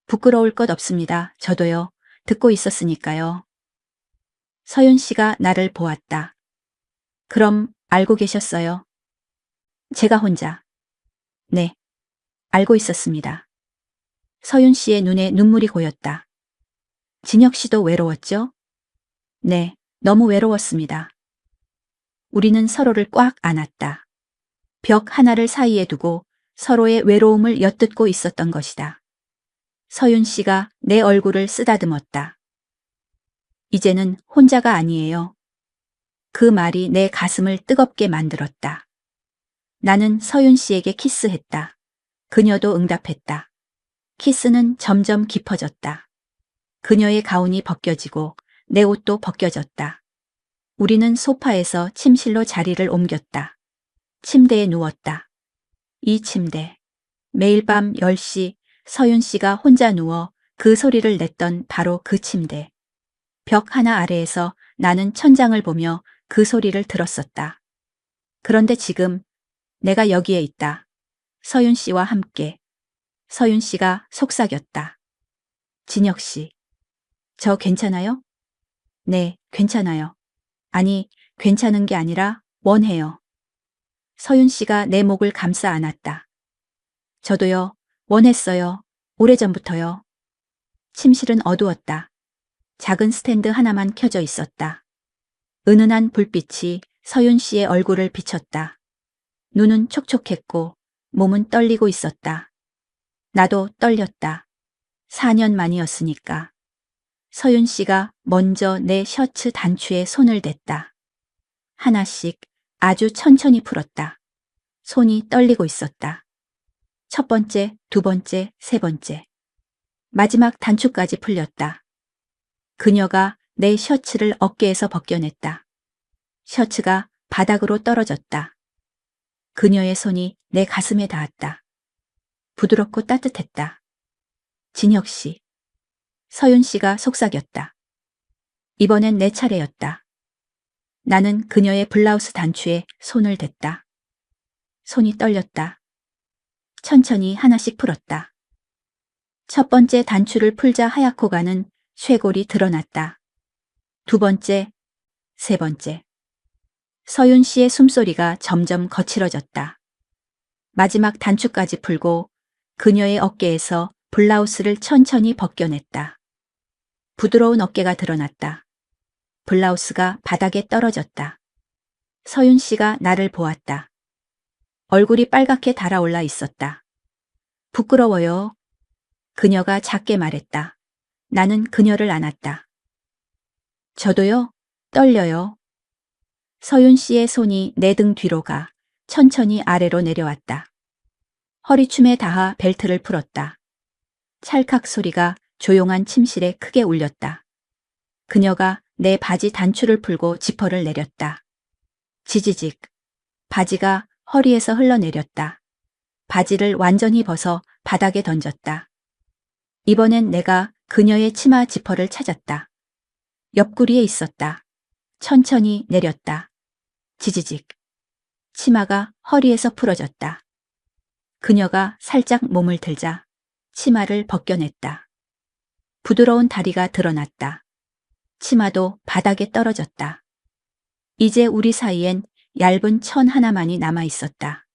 부끄러울 것 없습니다. 저도요. 듣고 있었으니까요. 서윤 씨가 나를 보았다. 그럼 알고 계셨어요? 제가 혼자. 네. 알고 있었습니다. 서윤 씨의 눈에 눈물이 고였다. 진혁 씨도 외로웠죠? 네. 너무 외로웠습니다. 우리는 서로를 꽉 안았다. 벽 하나를 사이에 두고 서로의 외로움을 엿듣고 있었던 것이다. 서윤 씨가 내 얼굴을 쓰다듬었다. 이제는 혼자가 아니에요. 그 말이 내 가슴을 뜨겁게 만들었다. 나는 서윤 씨에게 키스했다. 그녀도 응답했다. 키스는 점점 깊어졌다. 그녀의 가운이 벗겨지고 내 옷도 벗겨졌다. 우리는 소파에서 침실로 자리를 옮겼다. 침대에 누웠다. 이 침대. 매일 밤 10시 서윤 씨가 혼자 누워 그 소리를 냈던 바로 그 침대. 벽 하나 아래에서 나는 천장을 보며 그 소리를 들었었다. 그런데 지금 내가 여기에 있다. 서윤 씨와 함께. 서윤 씨가 속삭였다. 진혁 씨, 저 괜찮아요? 네, 괜찮아요. 아니, 괜찮은 게 아니라 원해요. 서윤 씨가 내 목을 감싸 안았다. 저도요, 원했어요. 오래전부터요. 침실은 어두웠다. 작은 스탠드 하나만 켜져 있었다. 은은한 불빛이 서윤 씨의 얼굴을 비쳤다. 눈은 촉촉했고 몸은 떨리고 있었다. 나도 떨렸다. 4년 만이었으니까. 서윤 씨가 먼저 내 셔츠 단추에 손을 댔다. 하나씩 아주 천천히 풀었다. 손이 떨리고 있었다. 첫 번째, 두 번째, 세 번째. 마지막 단추까지 풀렸다. 그녀가 내 셔츠를 어깨에서 벗겨냈다. 셔츠가 바닥으로 떨어졌다. 그녀의 손이 내 가슴에 닿았다. 부드럽고 따뜻했다. 진혁 씨. 서윤 씨가 속삭였다. 이번엔 내 차례였다. 나는 그녀의 블라우스 단추에 손을 댔다. 손이 떨렸다. 천천히 하나씩 풀었다. 첫 번째 단추를 풀자 하얗고 가는 쇄골이 드러났다. 두 번째, 세 번째. 서윤 씨의 숨소리가 점점 거칠어졌다. 마지막 단추까지 풀고 그녀의 어깨에서 블라우스를 천천히 벗겨냈다. 부드러운 어깨가 드러났다. 블라우스가 바닥에 떨어졌다. 서윤 씨가 나를 보았다. 얼굴이 빨갛게 달아올라 있었다. 부끄러워요. 그녀가 작게 말했다. 나는 그녀를 안았다. 저도요, 떨려요. 서윤 씨의 손이 내 등 뒤로 가 천천히 아래로 내려왔다. 허리춤에 닿아 벨트를 풀었다. 찰칵 소리가 조용한 침실에 크게 울렸다. 그녀가 내 바지 단추를 풀고 지퍼를 내렸다. 지지직. 바지가 허리에서 흘러내렸다. 바지를 완전히 벗어 바닥에 던졌다. 이번엔 내가 그녀의 치마 지퍼를 찾았다. 옆구리에 있었다. 천천히 내렸다. 지지직. 치마가 허리에서 풀어졌다. 그녀가 살짝 몸을 들자 치마를 벗겨냈다. 부드러운 다리가 드러났다. 치마도 바닥에 떨어졌다. 이제 우리 사이엔 얇은 천 하나만이 남아 있었다.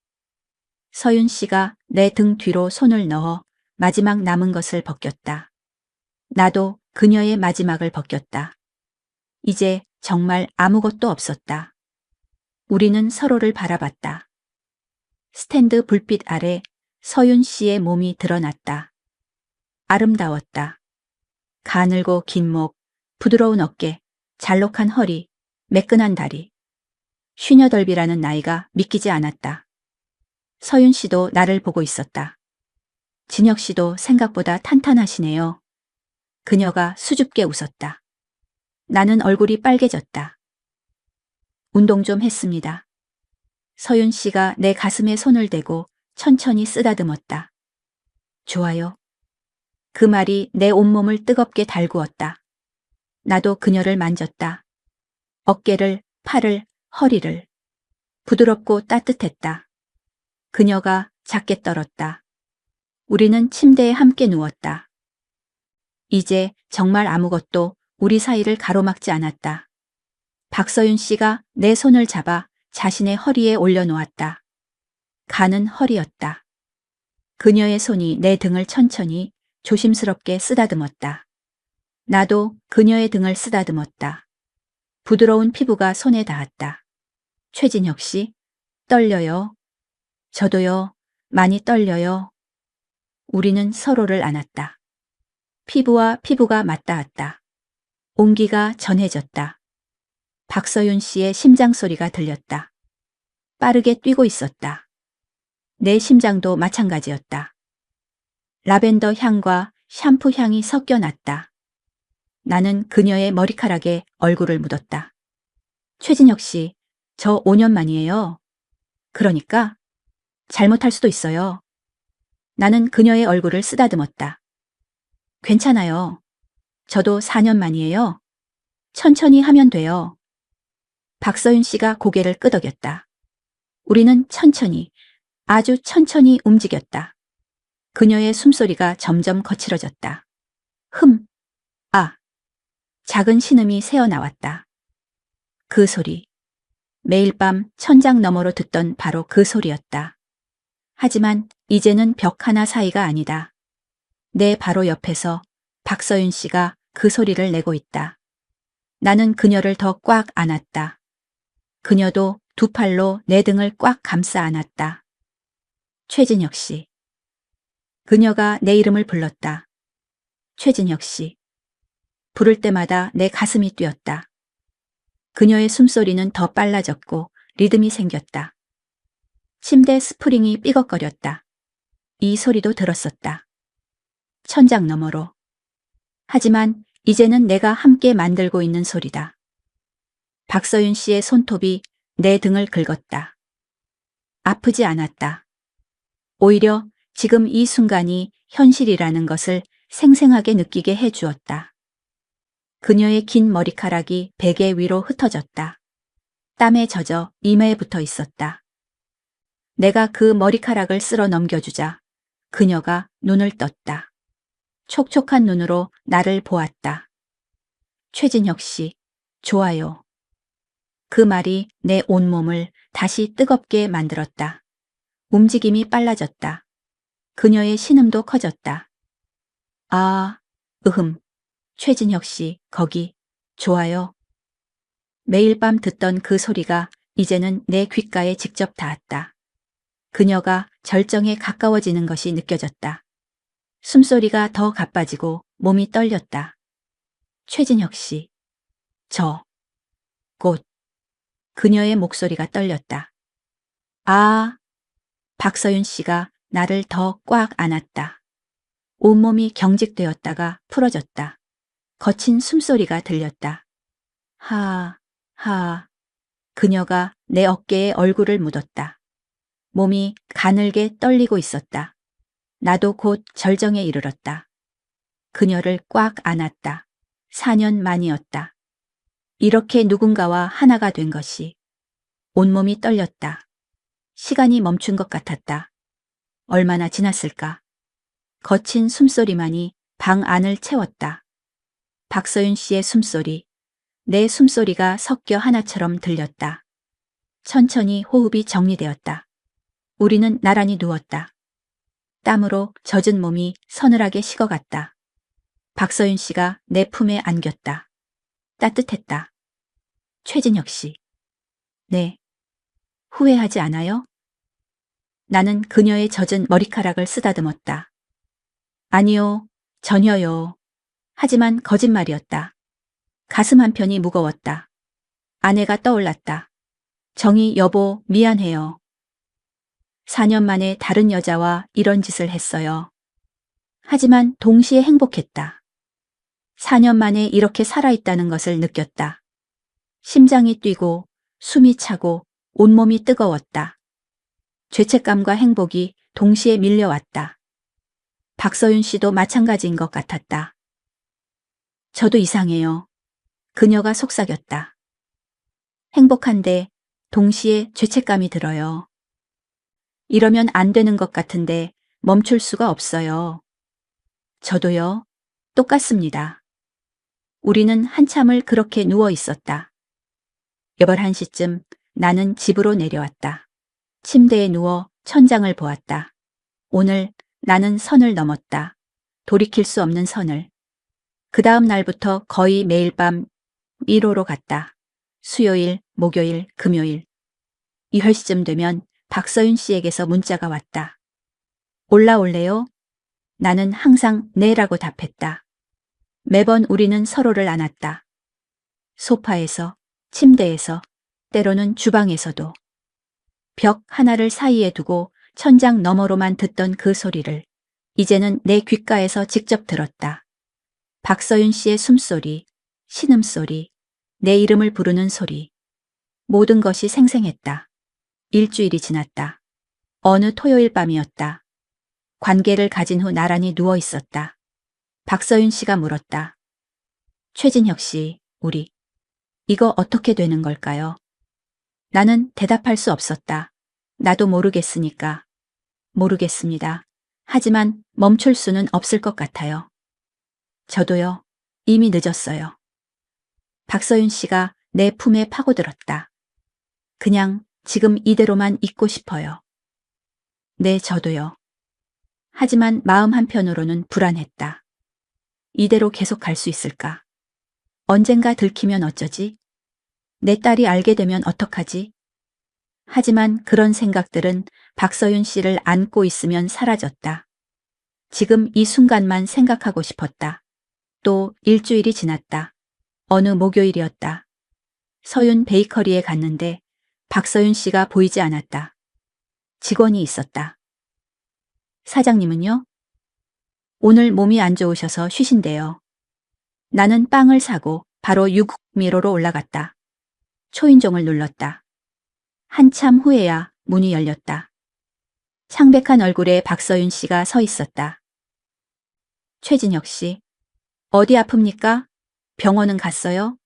서윤 씨가 내 등 뒤로 손을 넣어 마지막 남은 것을 벗겼다. 나도 그녀의 마지막을 벗겼다. 이제 정말 아무것도 없었다. 우리는 서로를 바라봤다. 스탠드 불빛 아래 서윤 씨의 몸이 드러났다. 아름다웠다. 가늘고 긴 목, 부드러운 어깨, 잘록한 허리, 매끈한 다리. 쉬녀덜비라는 나이가 믿기지 않았다. 서윤 씨도 나를 보고 있었다. 진혁 씨도 생각보다 탄탄하시네요. 그녀가 수줍게 웃었다. 나는 얼굴이 빨개졌다. 운동 좀 했습니다. 서윤 씨가 내 가슴에 손을 대고 천천히 쓰다듬었다. 좋아요. 그 말이 내 온몸을 뜨겁게 달구었다. 나도 그녀를 만졌다. 어깨를, 팔을, 허리를. 부드럽고 따뜻했다. 그녀가 작게 떨었다. 우리는 침대에 함께 누웠다. 이제 정말 아무것도 우리 사이를 가로막지 않았다. 박서윤 씨가 내 손을 잡아 자신의 허리에 올려놓았다. 가는 허리였다. 그녀의 손이 내 등을 천천히 조심스럽게 쓰다듬었다. 나도 그녀의 등을 쓰다듬었다. 부드러운 피부가 손에 닿았다. 최진혁 씨, 떨려요. 저도요, 많이 떨려요. 우리는 서로를 안았다. 피부와 피부가 맞닿았다. 온기가 전해졌다. 박서윤 씨의 심장 소리가 들렸다. 빠르게 뛰고 있었다. 내 심장도 마찬가지였다. 라벤더 향과 샴푸 향이 섞여 났다. 나는 그녀의 머리카락에 얼굴을 묻었다. 최진혁 씨, 저 5년 만이에요. 그러니까 잘못할 수도 있어요. 나는 그녀의 얼굴을 쓰다듬었다. 괜찮아요. 저도 4년 만이에요. 천천히 하면 돼요. 박서윤 씨가 고개를 끄덕였다. 우리는 천천히, 아주 천천히 움직였다. 그녀의 숨소리가 점점 거칠어졌다. 아. 작은 신음이 새어나왔다. 그 소리. 매일 밤 천장 너머로 듣던 바로 그 소리였다. 하지만 이제는 벽 하나 사이가 아니다. 내 바로 옆에서 박서윤 씨가 그 소리를 내고 있다. 나는 그녀를 더 꽉 안았다. 그녀도 두 팔로 내 등을 꽉 감싸 안았다. 최진혁 씨. 그녀가 내 이름을 불렀다. 최진혁 씨. 부를 때마다 내 가슴이 뛰었다. 그녀의 숨소리는 더 빨라졌고 리듬이 생겼다. 침대 스프링이 삐걱거렸다. 이 소리도 들었었다. 천장 너머로. 하지만 이제는 내가 함께 만들고 있는 소리다. 박서윤 씨의 손톱이 내 등을 긁었다. 아프지 않았다. 오히려 지금 이 순간이 현실이라는 것을 생생하게 느끼게 해주었다. 그녀의 긴 머리카락이 베개 위로 흩어졌다. 땀에 젖어 이마에 붙어 있었다. 내가 그 머리카락을 쓸어 넘겨주자 그녀가 눈을 떴다. 촉촉한 눈으로 나를 보았다. 최진혁 씨, 좋아요. 그 말이 내 온몸을 다시 뜨겁게 만들었다. 움직임이 빨라졌다. 그녀의 신음도 커졌다. 아, 최진혁 씨, 거기, 좋아요. 매일 밤 듣던 그 소리가 이제는 내 귓가에 직접 닿았다. 그녀가 절정에 가까워지는 것이 느껴졌다. 숨소리가 더 가빠지고 몸이 떨렸다. 최진혁 씨, 곧. 그녀의 목소리가 떨렸다. 아, 박서윤 씨가 나를 더 꽉 안았다. 온몸이 경직되었다가 풀어졌다. 거친 숨소리가 들렸다. 그녀가 내 어깨에 얼굴을 묻었다. 몸이 가늘게 떨리고 있었다. 나도 곧 절정에 이르렀다. 그녀를 꽉 안았다. 4년 만이었다. 이렇게 누군가와 하나가 된 것이. 온몸이 떨렸다. 시간이 멈춘 것 같았다. 얼마나 지났을까? 거친 숨소리만이 방 안을 채웠다. 박서윤 씨의 숨소리, 내 숨소리가 섞여 하나처럼 들렸다. 천천히 호흡이 정리되었다. 우리는 나란히 누웠다. 땀으로 젖은 몸이 서늘하게 식어갔다. 박서윤 씨가 내 품에 안겼다. 따뜻했다. 최진혁 씨. 네. 후회하지 않아요? 나는 그녀의 젖은 머리카락을 쓰다듬었다. 아니요, 전혀요. 하지만 거짓말이었다. 가슴 한편이 무거웠다. 아내가 떠올랐다. 정희 여보, 미안해요. 4년 만에 다른 여자와 이런 짓을 했어요. 하지만 동시에 행복했다. 4년 만에 이렇게 살아있다는 것을 느꼈다. 심장이 뛰고 숨이 차고 온몸이 뜨거웠다. 죄책감과 행복이 동시에 밀려왔다. 박서윤 씨도 마찬가지인 것 같았다. 저도 이상해요. 그녀가 속삭였다. 행복한데 동시에 죄책감이 들어요. 이러면 안 되는 것 같은데 멈출 수가 없어요. 저도요. 똑같습니다. 우리는 한참을 그렇게 누워 있었다. 11시쯤 나는 집으로 내려왔다. 침대에 누워 천장을 보았다. 오늘 나는 선을 넘었다. 돌이킬 수 없는 선을. 그 다음 날부터 거의 매일 밤 1호로 갔다. 수요일, 목요일, 금요일. 10시쯤 되면 박서윤 씨에게서 문자가 왔다. 올라올래요? 나는 항상 네라고 답했다. 매번 우리는 서로를 안았다. 소파에서, 침대에서, 때로는 주방에서도. 벽 하나를 사이에 두고 천장 너머로만 듣던 그 소리를 이제는 내 귓가에서 직접 들었다. 박서윤 씨의 숨소리, 신음소리, 내 이름을 부르는 소리. 모든 것이 생생했다. 일주일이 지났다. 어느 토요일 밤이었다. 관계를 가진 후 나란히 누워 있었다. 박서윤 씨가 물었다. 최진혁 씨, 우리 이거 어떻게 되는 걸까요? 나는 대답할 수 없었다. 나도 모르겠으니까. 모르겠습니다. 하지만 멈출 수는 없을 것 같아요. 저도요. 이미 늦었어요. 박서윤 씨가 내 품에 파고들었다. 그냥 지금 이대로만 있고 싶어요. 네, 저도요. 하지만 마음 한편으로는 불안했다. 이대로 계속 갈 수 있을까? 언젠가 들키면 어쩌지? 내 딸이 알게 되면 어떡하지? 하지만 그런 생각들은 박서윤 씨를 안고 있으면 사라졌다. 지금 이 순간만 생각하고 싶었다. 또 일주일이 지났다. 어느 목요일이었다. 서윤 베이커리에 갔는데 박서윤 씨가 보이지 않았다. 직원이 있었다. 사장님은요? 오늘 몸이 안 좋으셔서 쉬신대요. 나는 빵을 사고 바로 유국미로로 올라갔다. 초인종을 눌렀다. 한참 후에야 문이 열렸다. 창백한 얼굴에 박서윤 씨가 서 있었다. 최진혁 씨, 어디 아픕니까? 병원은 갔어요?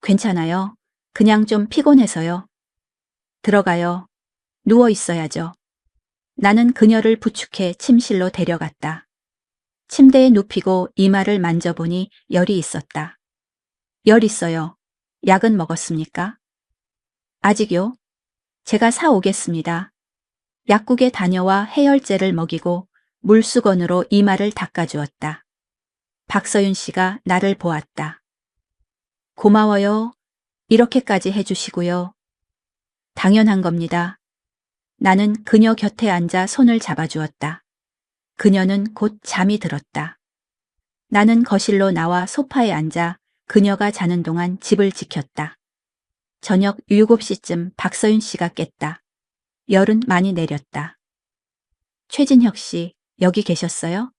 괜찮아요. 그냥 좀 피곤해서요. 들어가요. 누워 있어야죠. 나는 그녀를 부축해 침실로 데려갔다. 침대에 눕히고 이마를 만져보니 열이 있었다. 열 있어요. 약은 먹었습니까? 아직요. 제가 사오겠습니다. 약국에 다녀와 해열제를 먹이고 물수건으로 이마를 닦아주었다. 박서윤 씨가 나를 보았다. 고마워요. 이렇게까지 해주시고요. 당연한 겁니다. 나는 그녀 곁에 앉아 손을 잡아주었다. 그녀는 곧 잠이 들었다. 나는 거실로 나와 소파에 앉아 그녀가 자는 동안 집을 지켰다. 저녁 7시쯤 박서윤 씨가 깼다. 열은 많이 내렸다. 최진혁 씨, 여기 계셨어요?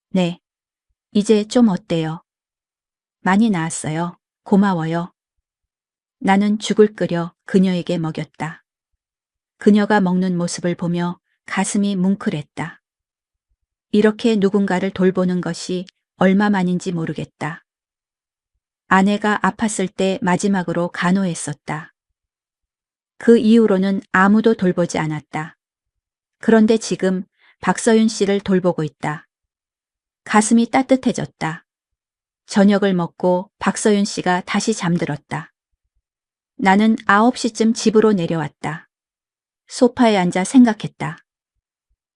네. 이제 좀 어때요? 많이 나았어요. 고마워요. 나는 죽을 끓여 그녀에게 먹였다. 그녀가 먹는 모습을 보며 가슴이 뭉클했다. 이렇게 누군가를 돌보는 것이 얼마만인지 모르겠다. 아내가 아팠을 때 마지막으로 간호했었다. 그 이후로는 아무도 돌보지 않았다. 그런데 지금 박서윤 씨를 돌보고 있다. 가슴이 따뜻해졌다. 저녁을 먹고 박서윤 씨가 다시 잠들었다. 나는 9시쯤 집으로 내려왔다. 소파에 앉아 생각했다.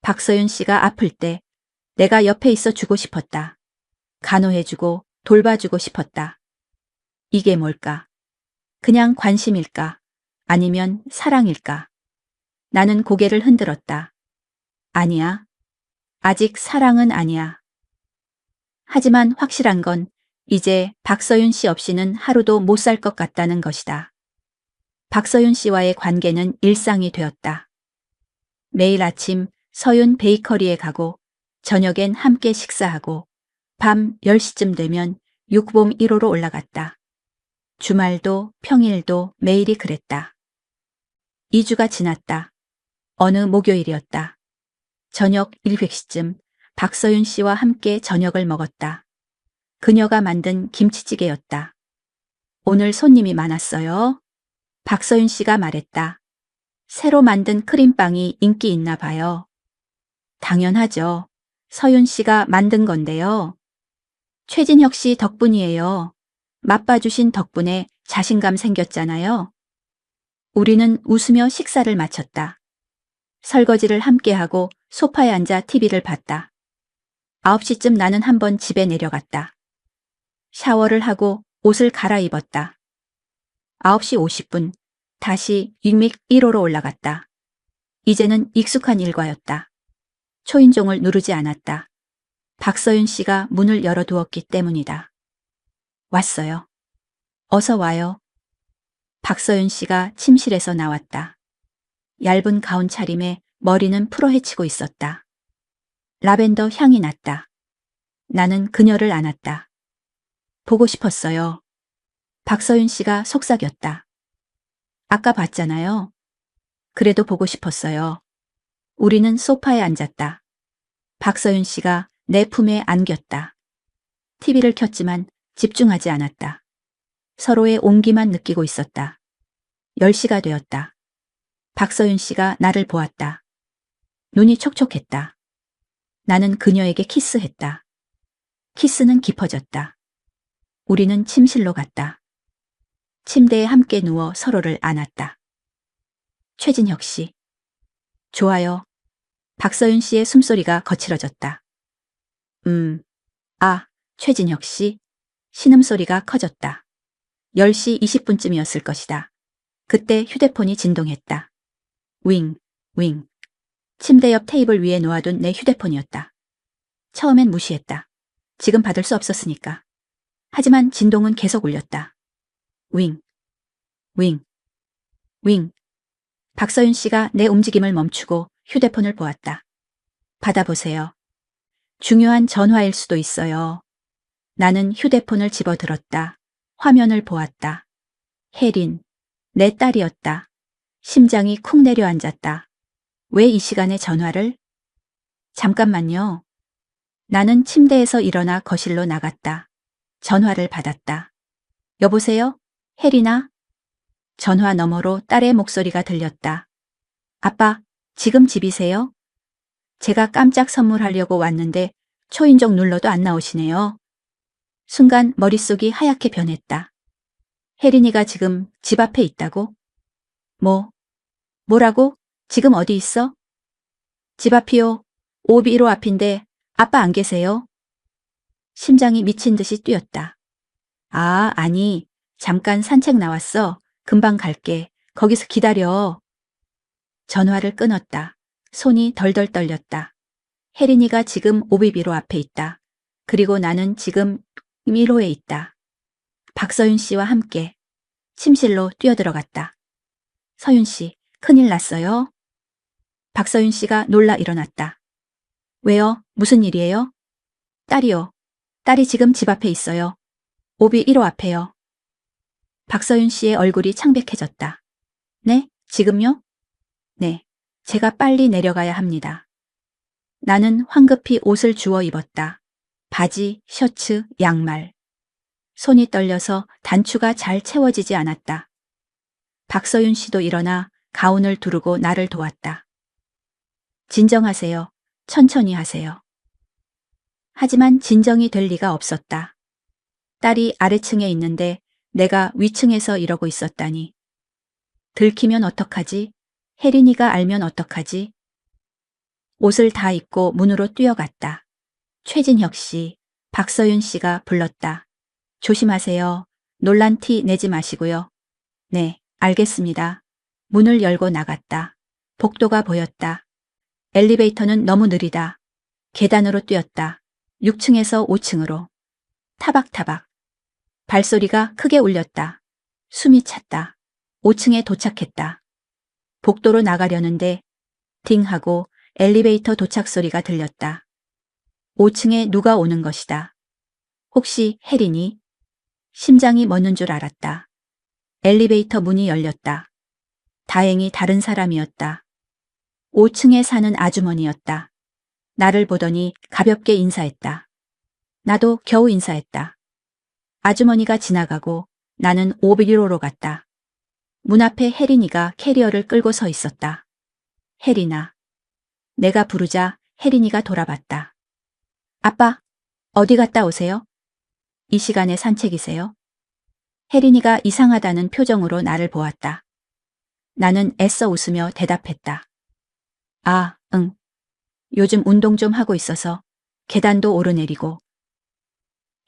박서윤 씨가 아플 때 내가 옆에 있어 주고 싶었다. 간호해주고 돌봐주고 싶었다. 이게 뭘까? 그냥 관심일까? 아니면 사랑일까? 나는 고개를 흔들었다. 아니야. 아직 사랑은 아니야. 하지만 확실한 건 이제 박서윤 씨 없이는 하루도 못 살 것 같다는 것이다. 박서윤 씨와의 관계는 일상이 되었다. 매일 아침 서윤 베이커리에 가고 저녁엔 함께 식사하고 밤 10시쯤 되면 육봄 1호로 올라갔다. 주말도 평일도 매일이 그랬다. 2주가 지났다. 어느 목요일이었다. 저녁 7시쯤 박서윤 씨와 함께 저녁을 먹었다. 그녀가 만든 김치찌개였다. 오늘 손님이 많았어요. 박서윤 씨가 말했다. 새로 만든 크림빵이 인기 있나 봐요. 당연하죠. 서윤 씨가 만든 건데요. 최진혁 씨 덕분이에요. 맛봐주신 덕분에 자신감 생겼잖아요. 우리는 웃으며 식사를 마쳤다. 설거지를 함께하고 소파에 앉아 TV를 봤다. 9시쯤 나는 한번 집에 내려갔다. 샤워를 하고 옷을 갈아입었다. 9시 50분 다시 빅믹 1호로 올라갔다. 이제는 익숙한 일과였다. 초인종을 누르지 않았다. 박서윤 씨가 문을 열어두었기 때문이다. 왔어요. 어서 와요. 박서윤 씨가 침실에서 나왔다. 얇은 가운 차림에 머리는 풀어헤치고 있었다. 라벤더 향이 났다. 나는 그녀를 안았다. 보고 싶었어요. 박서윤 씨가 속삭였다. 아까 봤잖아요. 그래도 보고 싶었어요. 우리는 소파에 앉았다. 박서윤 씨가 내 품에 안겼다. TV를 켰지만 집중하지 않았다. 서로의 온기만 느끼고 있었다. 10시가 되었다. 박서윤 씨가 나를 보았다. 눈이 촉촉했다. 나는 그녀에게 키스했다. 키스는 깊어졌다. 우리는 침실로 갔다. 침대에 함께 누워 서로를 안았다. 최진혁 씨. 좋아요. 박서윤 씨의 숨소리가 거칠어졌다. 최진혁 씨. 신음소리가 커졌다. 10시 20분쯤이었을 것이다. 그때 휴대폰이 진동했다. 윙, 윙. 침대 옆 테이블 위에 놓아둔 내 휴대폰이었다. 처음엔 무시했다. 지금 받을 수 없었으니까. 하지만 진동은 계속 울렸다. 윙, 윙, 윙. 박서윤 씨가 내 움직임을 멈추고 휴대폰을 보았다. 받아보세요. 중요한 전화일 수도 있어요. 나는 휴대폰을 집어들었다. 화면을 보았다. 혜린, 내 딸이었다. 심장이 쿵 내려앉았다. 왜 이 시간에 전화를? 잠깐만요. 나는 침대에서 일어나 거실로 나갔다. 전화를 받았다. 여보세요? 혜린아? 전화 너머로 딸의 목소리가 들렸다. 아빠, 지금 집이세요? 제가 깜짝 선물하려고 왔는데 초인종 눌러도 안 나오시네요. 순간 머릿속이 하얗게 변했다. 혜린이가 지금 집 앞에 있다고? 뭐라고? 지금 어디 있어? 집 앞이요. 5B1호 앞인데 아빠 안 계세요? 심장이 미친 듯이 뛰었다. 아니, 잠깐 산책 나왔어. 금방 갈게. 거기서 기다려. 전화를 끊었다. 손이 덜덜 떨렸다. 혜린이가 지금 5B1호 앞에 있다. 그리고 나는 지금 1호에 있다. 박서윤 씨와 함께 침실로 뛰어들어갔다. 서윤 씨, 큰일 났어요? 박서윤 씨가 놀라 일어났다. 왜요? 무슨 일이에요? 딸이요. 딸이 지금 집 앞에 있어요. 5B1호 앞에요. 박서윤 씨의 얼굴이 창백해졌다. 네? 지금요? 네. 제가 빨리 내려가야 합니다. 나는 황급히 옷을 주워 입었다. 바지, 셔츠, 양말. 손이 떨려서 단추가 잘 채워지지 않았다. 박서윤 씨도 일어나 가운을 두르고 나를 도왔다. 진정하세요. 천천히 하세요. 하지만 진정이 될 리가 없었다. 딸이 아래층에 있는데 내가 위층에서 이러고 있었다니. 들키면 어떡하지? 혜린이가 알면 어떡하지? 옷을 다 입고 문으로 뛰어갔다. 최진혁 씨, 박서윤 씨가 불렀다. 조심하세요. 놀란 티 내지 마시고요. 네, 알겠습니다. 문을 열고 나갔다. 복도가 보였다. 엘리베이터는 너무 느리다. 계단으로 뛰었다. 6층에서 5층으로. 타박타박. 발소리가 크게 울렸다. 숨이 찼다. 5층에 도착했다. 복도로 나가려는데 딩 하고 엘리베이터 도착 소리가 들렸다. 5층에 누가 오는 것이다. 혹시 혜린이? 심장이 멎는 줄 알았다. 엘리베이터 문이 열렸다. 다행히 다른 사람이었다. 5층에 사는 아주머니였다. 나를 보더니 가볍게 인사했다. 나도 겨우 인사했다. 아주머니가 지나가고 나는 501호로 갔다. 문 앞에 혜린이가 캐리어를 끌고 서 있었다. 혜린아. 내가 부르자 혜린이가 돌아봤다. 아빠, 어디 갔다 오세요? 이 시간에 산책이세요? 혜린이가 이상하다는 표정으로 나를 보았다. 나는 애써 웃으며 대답했다. 응. 요즘 운동 좀 하고 있어서 계단도 오르내리고.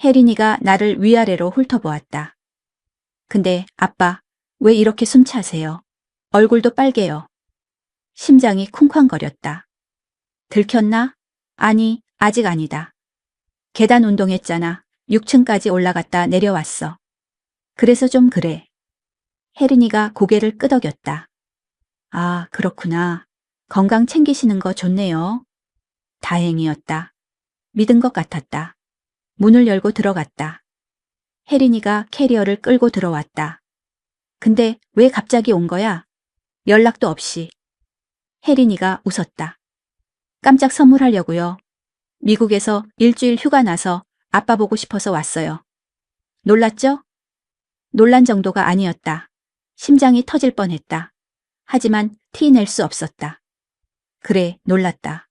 혜린이가 나를 위아래로 훑어보았다. 근데 아빠, 왜 이렇게 숨차세요? 얼굴도 빨개요. 심장이 쿵쾅거렸다. 들켰나? 아니, 아직 아니다. 계단 운동했잖아. 6층까지 올라갔다 내려왔어. 그래서 좀 그래. 혜린이가 고개를 끄덕였다. 아, 그렇구나. 건강 챙기시는 거 좋네요. 다행이었다. 믿은 것 같았다. 문을 열고 들어갔다. 혜린이가 캐리어를 끌고 들어왔다. 근데 왜 갑자기 온 거야? 연락도 없이. 혜린이가 웃었다. 깜짝 선물하려고요. 미국에서 일주일 휴가 나서 아빠 보고 싶어서 왔어요. 놀랐죠? 놀란 정도가 아니었다. 심장이 터질 뻔했다. 하지만 티 낼 수 없었다. 그래, 놀랐다.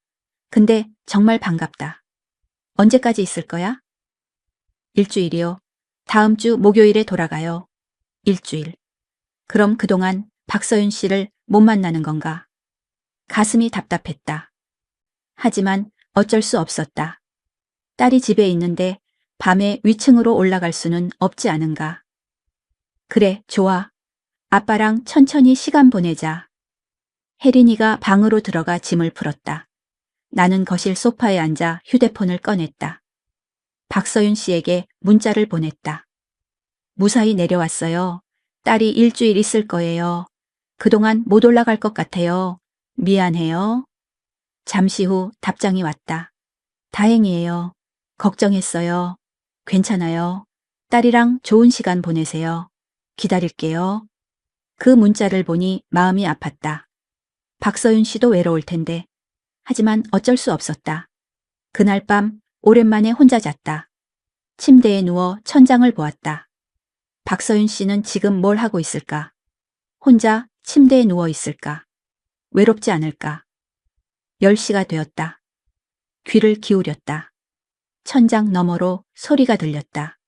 근데 정말 반갑다. 언제까지 있을 거야? 일주일이요. 다음 주 목요일에 돌아가요. 일주일. 그럼 그동안 박서윤 씨를 못 만나는 건가? 가슴이 답답했다. 하지만 어쩔 수 없었다. 딸이 집에 있는데 밤에 위층으로 올라갈 수는 없지 않은가. 그래, 좋아. 아빠랑 천천히 시간 보내자. 혜린이가 방으로 들어가 짐을 풀었다. 나는 거실 소파에 앉아 휴대폰을 꺼냈다. 박서윤 씨에게 문자를 보냈다. 무사히 내려왔어요. 딸이 일주일 있을 거예요. 그동안 못 올라갈 것 같아요. 미안해요. 잠시 후 답장이 왔다. 다행이에요. 걱정했어요. 괜찮아요. 딸이랑 좋은 시간 보내세요. 기다릴게요. 그 문자를 보니 마음이 아팠다. 박서윤 씨도 외로울 텐데. 하지만 어쩔 수 없었다. 그날 밤 오랜만에 혼자 잤다. 침대에 누워 천장을 보았다. 박서윤 씨는 지금 뭘 하고 있을까? 혼자 침대에 누워 있을까? 외롭지 않을까? 10시가 되었다. 귀를 기울였다. 천장 너머로 소리가 들렸다.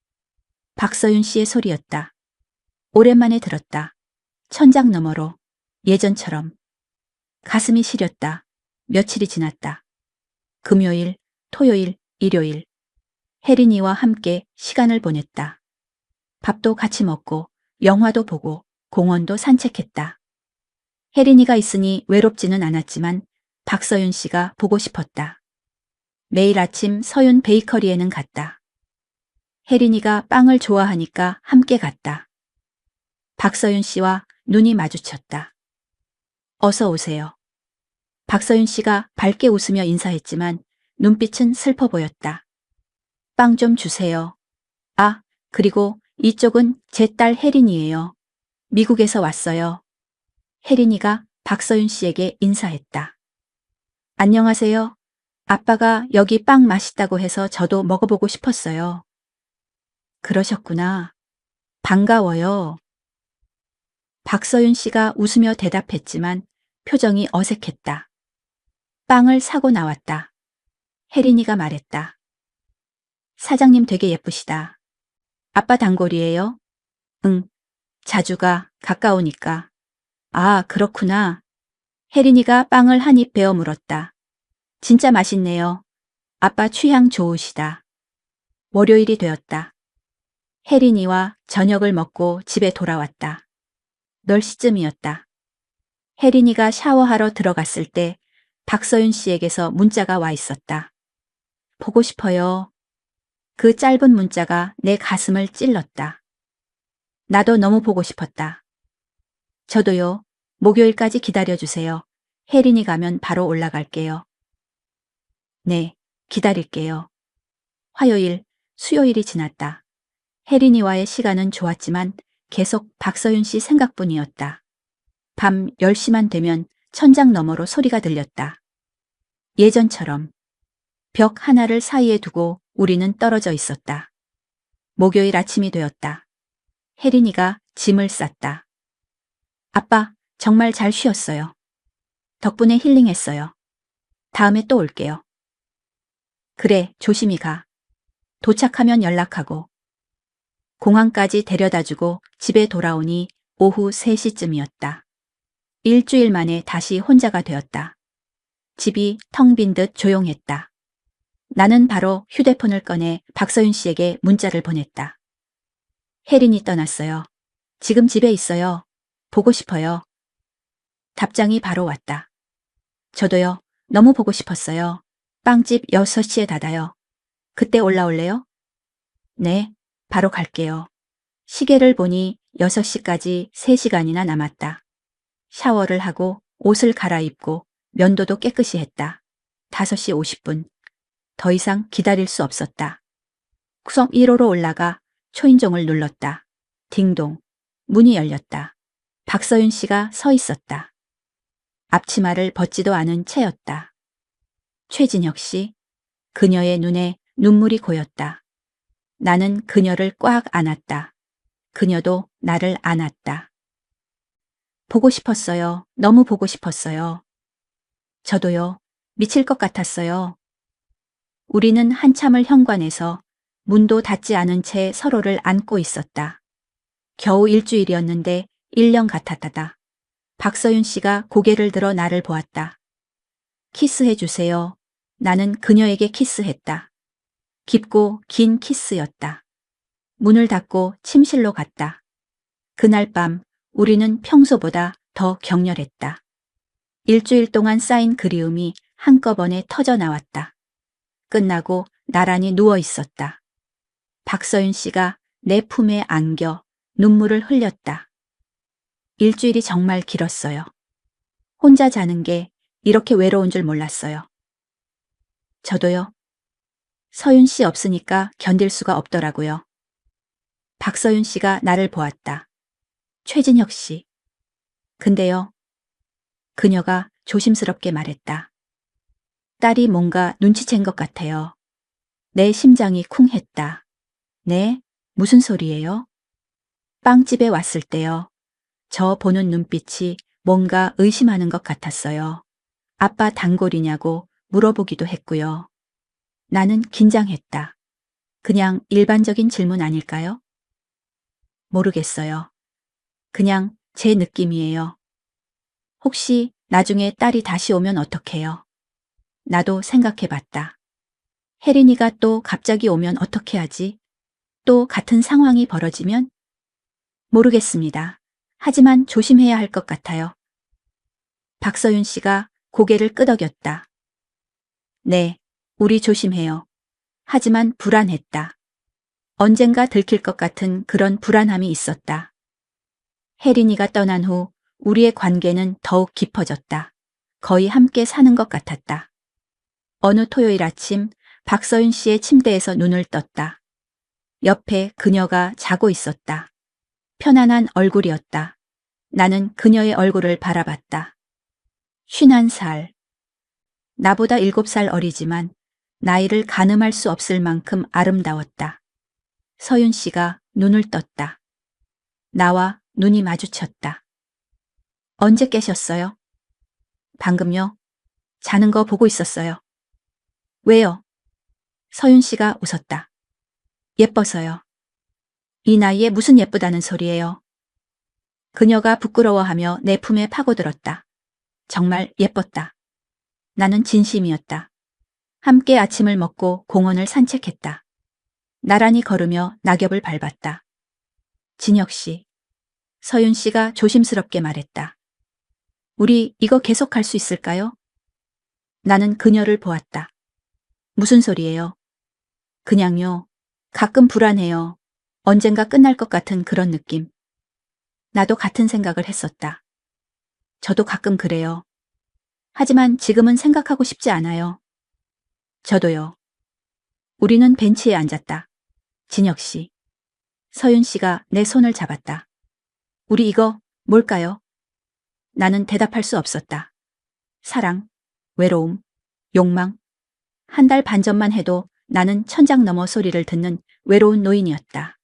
박서윤 씨의 소리였다. 오랜만에 들었다. 천장 너머로 예전처럼. 가슴이 시렸다. 며칠이 지났다. 금요일, 토요일, 일요일. 혜린이와 함께 시간을 보냈다. 밥도 같이 먹고 영화도 보고 공원도 산책했다. 혜린이가 있으니 외롭지는 않았지만 박서윤 씨가 보고 싶었다. 매일 아침 서윤 베이커리에는 갔다. 혜린이가 빵을 좋아하니까 함께 갔다. 박서윤 씨와 눈이 마주쳤다. 어서 오세요. 박서윤 씨가 밝게 웃으며 인사했지만 눈빛은 슬퍼 보였다. 빵 좀 주세요. 아, 그리고 이쪽은 제 딸 혜린이에요. 미국에서 왔어요. 혜린이가 박서윤 씨에게 인사했다. 안녕하세요. 아빠가 여기 빵 맛있다고 해서 저도 먹어보고 싶었어요. 그러셨구나. 반가워요. 박서윤 씨가 웃으며 대답했지만 표정이 어색했다. 빵을 사고 나왔다. 혜린이가 말했다. 사장님 되게 예쁘시다. 아빠 단골이에요? 응. 자주 가, 가까우니까. 아, 그렇구나. 혜린이가 빵을 한 입 베어 물었다. 진짜 맛있네요. 아빠 취향 좋으시다. 월요일이 되었다. 혜린이와 저녁을 먹고 집에 돌아왔다. 10시쯤이었다. 혜린이가 샤워하러 들어갔을 때 박서윤 씨에게서 문자가 와 있었다. 보고 싶어요. 그 짧은 문자가 내 가슴을 찔렀다. 나도 너무 보고 싶었다. 저도요. 목요일까지 기다려주세요. 혜린이 가면 바로 올라갈게요. 네, 기다릴게요. 화요일, 수요일이 지났다. 혜린이와의 시간은 좋았지만 계속 박서윤 씨 생각뿐이었다. 밤 10시만 되면 천장 너머로 소리가 들렸다. 예전처럼 벽 하나를 사이에 두고 우리는 떨어져 있었다. 목요일 아침이 되었다. 혜린이가 짐을 쌌다. 아빠, 정말 잘 쉬었어요. 덕분에 힐링했어요. 다음에 또 올게요. 그래, 조심히 가. 도착하면 연락하고. 공항까지 데려다주고 집에 돌아오니 오후 3시쯤이었다. 일주일 만에 다시 혼자가 되었다. 집이 텅 빈 듯 조용했다. 나는 바로 휴대폰을 꺼내 박서윤 씨에게 문자를 보냈다. 혜린이 떠났어요. 지금 집에 있어요. 보고 싶어요. 답장이 바로 왔다. 저도요. 너무 보고 싶었어요. 빵집 6시에 닫아요. 그때 올라올래요? 네, 바로 갈게요. 시계를 보니 6시까지 3시간이나 남았다. 샤워를 하고 옷을 갈아입고 면도도 깨끗이 했다. 5시 50분. 더 이상 기다릴 수 없었다. 구석 1호로 올라가 초인종을 눌렀다. 딩동. 문이 열렸다. 박서윤 씨가 서 있었다. 앞치마를 벗지도 않은 채였다. 최진혁 씨. 그녀의 눈에 눈물이 고였다. 나는 그녀를 꽉 안았다. 그녀도 나를 안았다. 보고 싶었어요. 너무 보고 싶었어요. 저도요. 미칠 것 같았어요. 우리는 한참을 현관에서 문도 닫지 않은 채 서로를 안고 있었다. 겨우 일주일이었는데 1년 같았다. 박서윤 씨가 고개를 들어 나를 보았다. 키스해 주세요. 나는 그녀에게 키스했다. 깊고 긴 키스였다. 문을 닫고 침실로 갔다. 그날 밤 우리는 평소보다 더 격렬했다. 일주일 동안 쌓인 그리움이 한꺼번에 터져 나왔다. 끝나고 나란히 누워 있었다. 박서윤 씨가 내 품에 안겨 눈물을 흘렸다. 일주일이 정말 길었어요. 혼자 자는 게 이렇게 외로운 줄 몰랐어요. 저도요. 서윤 씨 없으니까 견딜 수가 없더라고요. 박서윤 씨가 나를 보았다. 최진혁 씨. 근데요. 그녀가 조심스럽게 말했다. 딸이 뭔가 눈치챈 것 같아요. 내 심장이 쿵했다. 네? 무슨 소리예요? 빵집에 왔을 때요. 저 보는 눈빛이 뭔가 의심하는 것 같았어요. 아빠 단골이냐고 물어보기도 했고요. 나는 긴장했다. 그냥 일반적인 질문 아닐까요? 모르겠어요. 그냥 제 느낌이에요. 혹시 나중에 딸이 다시 오면 어떡해요? 나도 생각해봤다. 혜린이가 또 갑자기 오면 어떻게 하지? 또 같은 상황이 벌어지면? 모르겠습니다. 하지만 조심해야 할 것 같아요. 박서윤 씨가 고개를 끄덕였다. 네, 우리 조심해요. 하지만 불안했다. 언젠가 들킬 것 같은 그런 불안함이 있었다. 혜린이가 떠난 후 우리의 관계는 더욱 깊어졌다. 거의 함께 사는 것 같았다. 어느 토요일 아침 박서윤 씨의 침대에서 눈을 떴다. 옆에 그녀가 자고 있었다. 편안한 얼굴이었다. 나는 그녀의 얼굴을 바라봤다. 51살. 나보다 7살 어리지만 나이를 가늠할 수 없을 만큼 아름다웠다. 서윤 씨가 눈을 떴다. 나와 눈이 마주쳤다. 언제 깨셨어요? 방금요. 자는 거 보고 있었어요. 왜요? 서윤 씨가 웃었다. 예뻐서요. 이 나이에 무슨 예쁘다는 소리예요. 그녀가 부끄러워하며 내 품에 파고들었다. 정말 예뻤다. 나는 진심이었다. 함께 아침을 먹고 공원을 산책했다. 나란히 걸으며 낙엽을 밟았다. 진혁 씨. 서윤 씨가 조심스럽게 말했다. 우리 이거 계속할 수 있을까요? 나는 그녀를 보았다. 무슨 소리예요? 그냥요. 가끔 불안해요. 언젠가 끝날 것 같은 그런 느낌. 나도 같은 생각을 했었다. 저도 가끔 그래요. 하지만 지금은 생각하고 싶지 않아요. 저도요. 우리는 벤치에 앉았다. 진혁 씨. 서윤 씨가 내 손을 잡았다. 우리 이거 뭘까요? 나는 대답할 수 없었다. 사랑, 외로움, 욕망. 한 달 반 전만 해도 나는 천장 너머 소리를 듣는 외로운 노인이었다.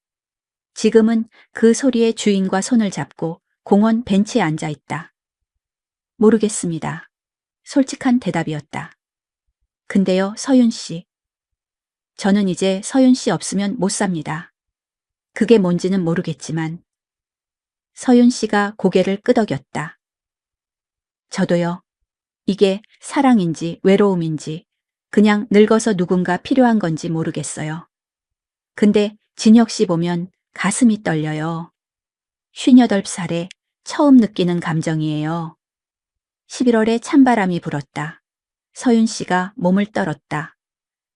지금은 그 소리의 주인과 손을 잡고 공원 벤치에 앉아 있다. 모르겠습니다. 솔직한 대답이었다. 근데요, 서윤 씨. 저는 이제 서윤 씨 없으면 못 삽니다. 그게 뭔지는 모르겠지만. 서윤 씨가 고개를 끄덕였다. 저도요. 이게 사랑인지 외로움인지 그냥 늙어서 누군가 필요한 건지 모르겠어요. 근데 진혁 씨 보면 가슴이 떨려요. 58살에 처음 느끼는 감정이에요. 11월에 찬바람이 불었다. 서윤 씨가 몸을 떨었다.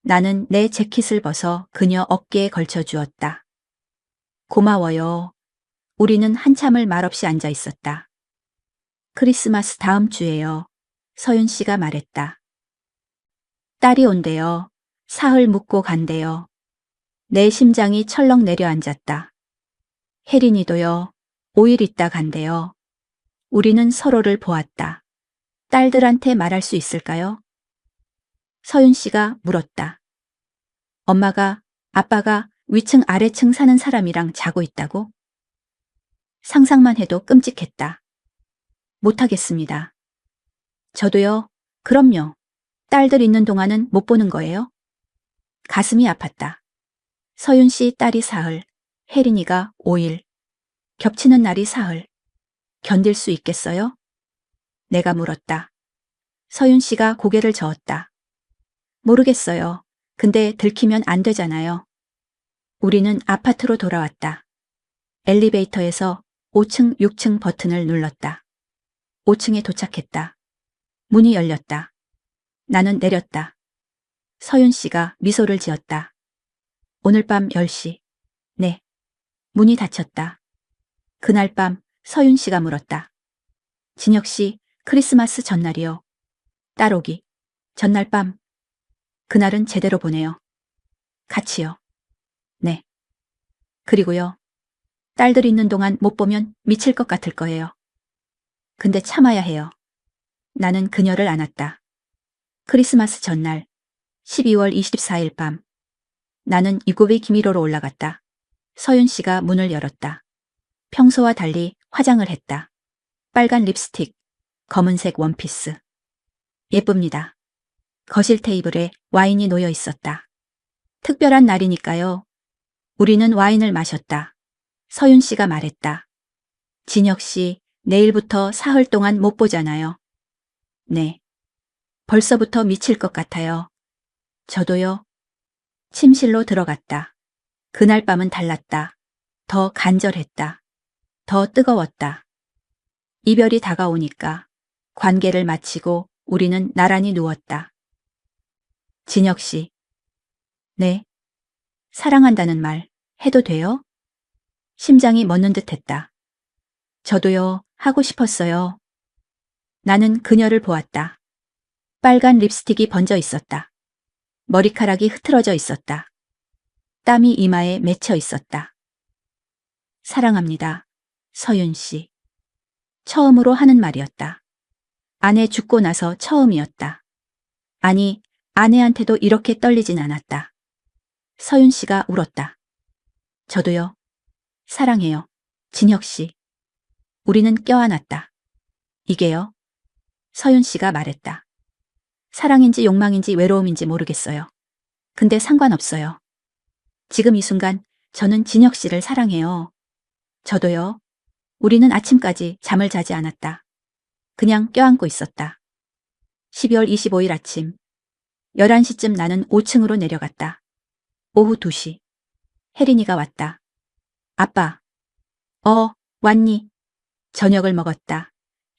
나는 내 재킷을 벗어 그녀 어깨에 걸쳐 주었다. 고마워요. 우리는 한참을 말없이 앉아 있었다. 크리스마스 다음 주에요. 서윤 씨가 말했다. 딸이 온대요. 사흘 묵고 간대요. 내 심장이 철렁 내려앉았다. 혜린이도요. 5일 있다 간대요. 우리는 서로를 보았다. 딸들한테 말할 수 있을까요? 서윤 씨가 물었다. 엄마가, 아빠가 위층 아래층 사는 사람이랑 자고 있다고? 상상만 해도 끔찍했다. 못하겠습니다. 저도요. 그럼요. 딸들 있는 동안은 못 보는 거예요? 가슴이 아팠다. 서윤 씨 딸이 사흘, 혜린이가 5일. 겹치는 날이 사흘. 견딜 수 있겠어요? 내가 물었다. 서윤 씨가 고개를 저었다. 모르겠어요. 근데 들키면 안 되잖아요. 우리는 아파트로 돌아왔다. 엘리베이터에서 5층, 6층 버튼을 눌렀다. 5층에 도착했다. 문이 열렸다. 나는 내렸다. 서윤 씨가 미소를 지었다. 오늘 밤 10시. 네. 문이 닫혔다. 그날 밤 서윤 씨가 물었다. 진혁 씨, 크리스마스 전날이요. 딸 오기. 전날 밤. 그날은 제대로 보내요. 같이요. 네. 그리고요. 딸들 있는 동안 못 보면 미칠 것 같을 거예요. 근데 참아야 해요. 나는 그녀를 안았다. 크리스마스 전날 12월 24일 밤. 나는 이구비 기미로로 올라갔다. 서윤 씨가 문을 열었다. 평소와 달리 화장을 했다. 빨간 립스틱, 검은색 원피스. 예쁩니다. 거실 테이블에 와인이 놓여 있었다. 특별한 날이니까요. 우리는 와인을 마셨다. 서윤 씨가 말했다. 진혁 씨, 내일부터 사흘 동안 못 보잖아요. 네. 벌써부터 미칠 것 같아요. 저도요. 침실로 들어갔다. 그날 밤은 달랐다. 더 간절했다. 더 뜨거웠다. 이별이 다가오니까 관계를 마치고 우리는 나란히 누웠다. 진혁 씨. 네. 사랑한다는 말 해도 돼요? 심장이 멎는 듯 했다. 저도요, 하고 싶었어요. 나는 그녀를 보았다. 빨간 립스틱이 번져 있었다. 머리카락이 흐트러져 있었다. 땀이 이마에 맺혀 있었다. 사랑합니다. 서윤 씨. 처음으로 하는 말이었다. 아내 죽고 나서 처음이었다. 아니, 아내한테도 이렇게 떨리진 않았다. 서윤 씨가 울었다. 저도요. 사랑해요. 진혁 씨. 우리는 껴안았다. 이게요. 서윤 씨가 말했다. 사랑인지 욕망인지 외로움인지 모르겠어요. 근데 상관없어요. 지금 이 순간 저는 진혁 씨를 사랑해요. 저도요. 우리는 아침까지 잠을 자지 않았다. 그냥 껴안고 있었다. 12월 25일 아침. 11시쯤 나는 5층으로 내려갔다. 오후 2시. 혜린이가 왔다. 아빠. 왔니? 저녁을 먹었다.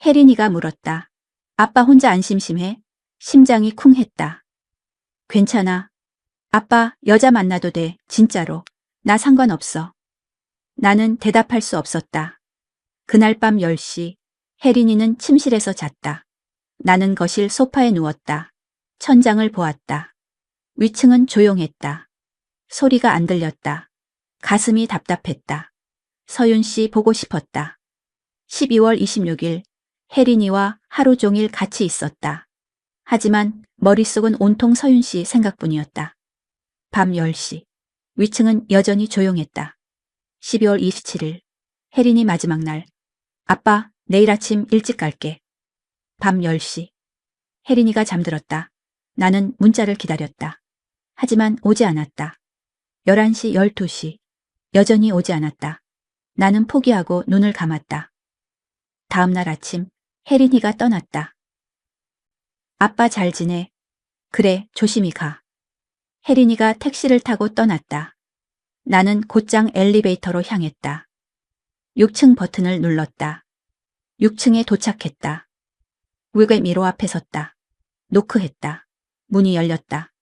혜린이가 물었다. 아빠 혼자 안 심심해? 심장이 쿵 했다. 괜찮아. 아빠, 여자 만나도 돼. 진짜로. 나 상관없어. 나는 대답할 수 없었다. 그날 밤 10시. 혜린이는 침실에서 잤다. 나는 거실 소파에 누웠다. 천장을 보았다. 위층은 조용했다. 소리가 안 들렸다. 가슴이 답답했다. 서윤 씨 보고 싶었다. 12월 26일 혜린이와 하루 종일 같이 있었다. 하지만 머릿속은 온통 서윤 씨 생각뿐이었다. 밤 10시. 위층은 여전히 조용했다. 12월 27일 혜린이 마지막 날. 아빠, 내일 아침 일찍 갈게. 밤 10시. 혜린이가 잠들었다. 나는 문자를 기다렸다. 하지만 오지 않았다. 11시, 12시. 여전히 오지 않았다. 나는 포기하고 눈을 감았다. 다음 날 아침 혜린이가 떠났다. 아빠 잘 지내? 그래, 조심히 가. 혜린이가 택시를 타고 떠났다. 나는 곧장 엘리베이터로 향했다. 6층 버튼을 눌렀다. 6층에 도착했다. 외괴 미로 앞에 섰다. 노크했다. 문이 열렸다.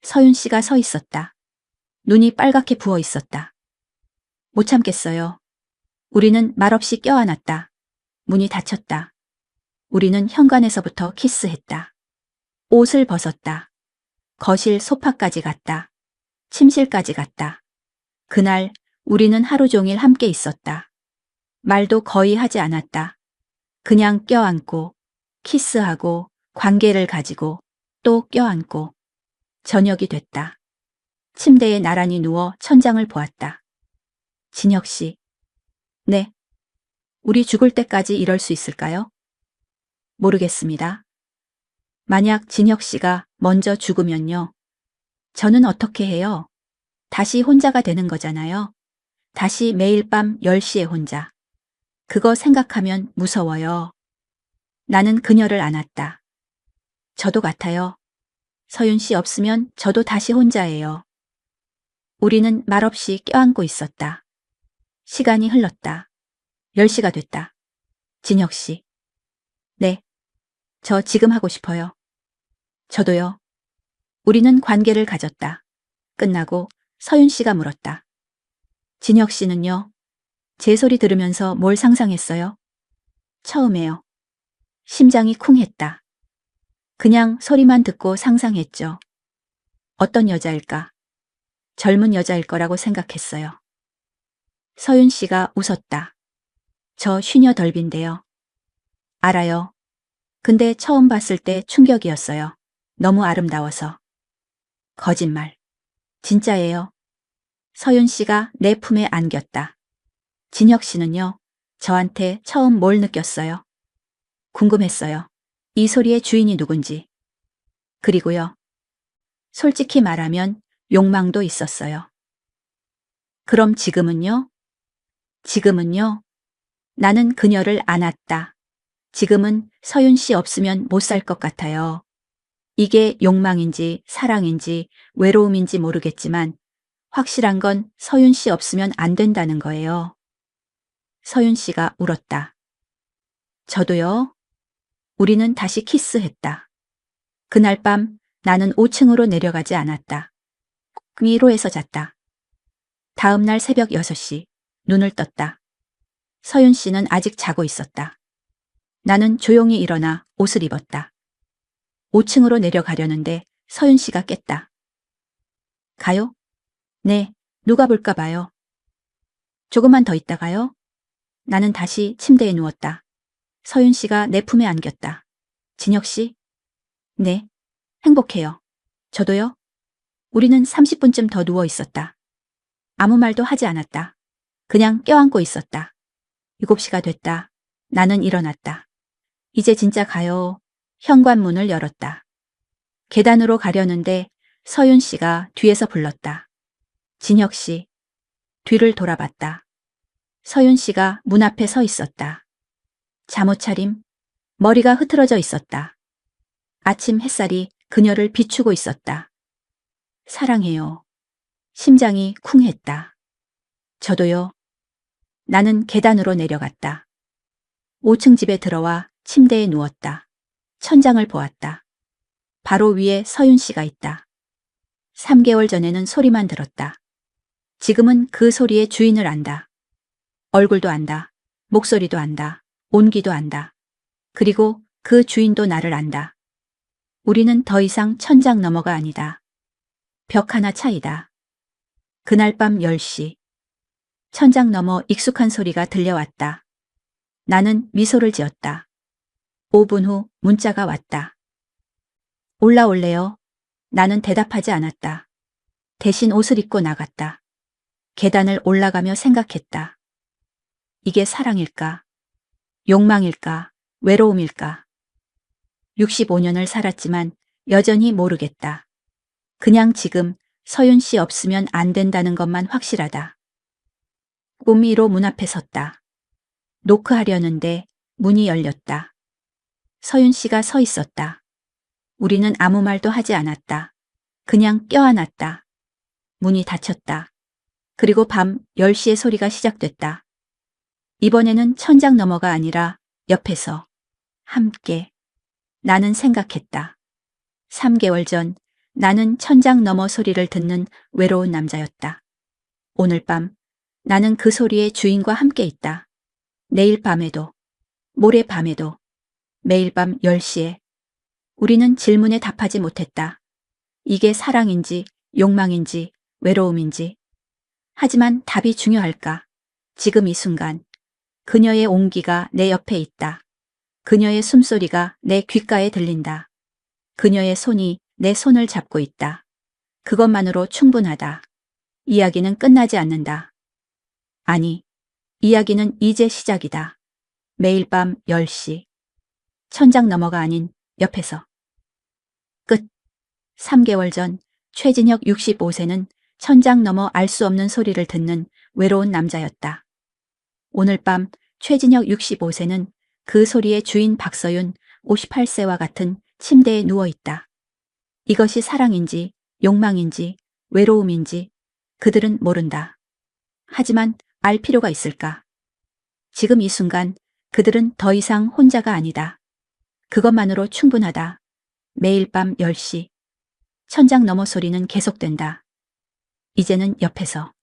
서윤 씨가 서 있었다. 눈이 빨갛게 부어 있었다. 못 참겠어요. 우리는 말없이 껴안았다. 문이 닫혔다. 우리는 현관에서부터 키스했다. 옷을 벗었다. 거실 소파까지 갔다. 침실까지 갔다. 그날 우리는 하루 종일 함께 있었다. 말도 거의 하지 않았다. 그냥 껴안고, 키스하고, 관계를 가지고, 또 껴안고. 저녁이 됐다. 침대에 나란히 누워 천장을 보았다. 진혁 씨. 네. 우리 죽을 때까지 이럴 수 있을까요? 모르겠습니다. 만약 진혁 씨가 먼저 죽으면요. 저는 어떻게 해요? 다시 혼자가 되는 거잖아요. 다시 매일 밤 10시에 혼자. 그거 생각하면 무서워요. 나는 그녀를 안았다. 저도 같아요. 서윤 씨 없으면 저도 다시 혼자예요. 우리는 말없이 껴안고 있었다. 시간이 흘렀다. 10시가 됐다. 진혁 씨. 네. 저 지금 하고 싶어요. 저도요. 우리는 관계를 가졌다. 끝나고 서윤 씨가 물었다. 진혁 씨는요? 제 소리 들으면서 뭘 상상했어요? 처음에요. 심장이 쿵했다. 그냥 소리만 듣고 상상했죠. 어떤 여자일까? 젊은 여자일 거라고 생각했어요. 서윤 씨가 웃었다. 저 쉬녀 덜빈데요. 알아요. 근데 처음 봤을 때 충격이었어요. 너무 아름다워서. 거짓말. 진짜예요. 서윤 씨가 내 품에 안겼다. 진혁 씨는요? 저한테 처음 뭘 느꼈어요? 궁금했어요. 이 소리의 주인이 누군지. 그리고요. 솔직히 말하면 욕망도 있었어요. 그럼 지금은요? 지금은요? 나는 그녀를 안았다. 지금은 서윤 씨 없으면 못 살 것 같아요. 이게 욕망인지 사랑인지 외로움인지 모르겠지만 확실한 건 서윤 씨 없으면 안 된다는 거예요. 서윤 씨가 울었다. 저도요. 우리는 다시 키스했다. 그날 밤 나는 5층으로 내려가지 않았다. 1호에서 잤다. 다음 날 새벽 6시 눈을 떴다. 서윤 씨는 아직 자고 있었다. 나는 조용히 일어나 옷을 입었다. 5층으로 내려가려는데 서윤 씨가 깼다. 가요? 네, 누가 볼까 봐요. 조금만 더 있다가요? 나는 다시 침대에 누웠다. 서윤 씨가 내 품에 안겼다. 진혁 씨? 네, 행복해요. 저도요? 우리는 30분쯤 더 누워 있었다. 아무 말도 하지 않았다. 그냥 껴안고 있었다. 7시가 됐다. 나는 일어났다. 이제 진짜 가요. 현관문을 열었다. 계단으로 가려는데 서윤 씨가 뒤에서 불렀다. 진혁 씨. 뒤를 돌아봤다. 서윤 씨가 문 앞에 서 있었다. 잠옷차림, 머리가 흐트러져 있었다. 아침 햇살이 그녀를 비추고 있었다. 사랑해요. 심장이 쿵했다. 저도요. 나는 계단으로 내려갔다. 5층 집에 들어와 침대에 누웠다. 천장을 보았다. 바로 위에 서윤 씨가 있다. 3개월 전에는 소리만 들었다. 지금은 그 소리의 주인을 안다. 얼굴도 안다. 목소리도 안다. 온기도 안다. 그리고 그 주인도 나를 안다. 우리는 더 이상 천장 너머가 아니다. 벽 하나 차이다. 그날 밤 10시. 천장 너머 익숙한 소리가 들려왔다. 나는 미소를 지었다. 5분 후 문자가 왔다. 올라올래요? 나는 대답하지 않았다. 대신 옷을 입고 나갔다. 계단을 올라가며 생각했다. 이게 사랑일까? 욕망일까? 외로움일까? 65년을 살았지만 여전히 모르겠다. 그냥 지금 서윤 씨 없으면 안 된다는 것만 확실하다. 꿈 위로 문 앞에 섰다. 노크하려는데 문이 열렸다. 서윤 씨가 서 있었다. 우리는 아무 말도 하지 않았다. 그냥 껴안았다. 문이 닫혔다. 그리고 밤 10시의 소리가 시작됐다. 이번에는 천장 너머가 아니라 옆에서. 함께. 나는 생각했다. 3개월 전 나는 천장 너머 소리를 듣는 외로운 남자였다. 오늘 밤 나는 그 소리의 주인과 함께 있다. 내일 밤에도, 모레 밤에도, 매일 밤 10시에. 우리는 질문에 답하지 못했다. 이게 사랑인지, 욕망인지, 외로움인지. 하지만 답이 중요할까? 지금 이 순간, 그녀의 온기가 내 옆에 있다. 그녀의 숨소리가 내 귓가에 들린다. 그녀의 손이 내 손을 잡고 있다. 그것만으로 충분하다. 이야기는 끝나지 않는다. 아니, 이야기는 이제 시작이다. 매일 밤 10시. 천장 너머가 아닌 옆에서. 끝. 3개월 전 최진혁 65세는 천장 너머 알 수 없는 소리를 듣는 외로운 남자였다. 오늘 밤 최진혁 65세는 그 소리의 주인 박서윤 58세와 같은 침대에 누워있다. 이것이 사랑인지, 욕망인지, 외로움인지 그들은 모른다. 하지만 알 필요가 있을까? 지금 이 순간 그들은 더 이상 혼자가 아니다. 그것만으로 충분하다. 매일 밤 10시. 천장 너머 소리는 계속된다. 이제는 옆에서.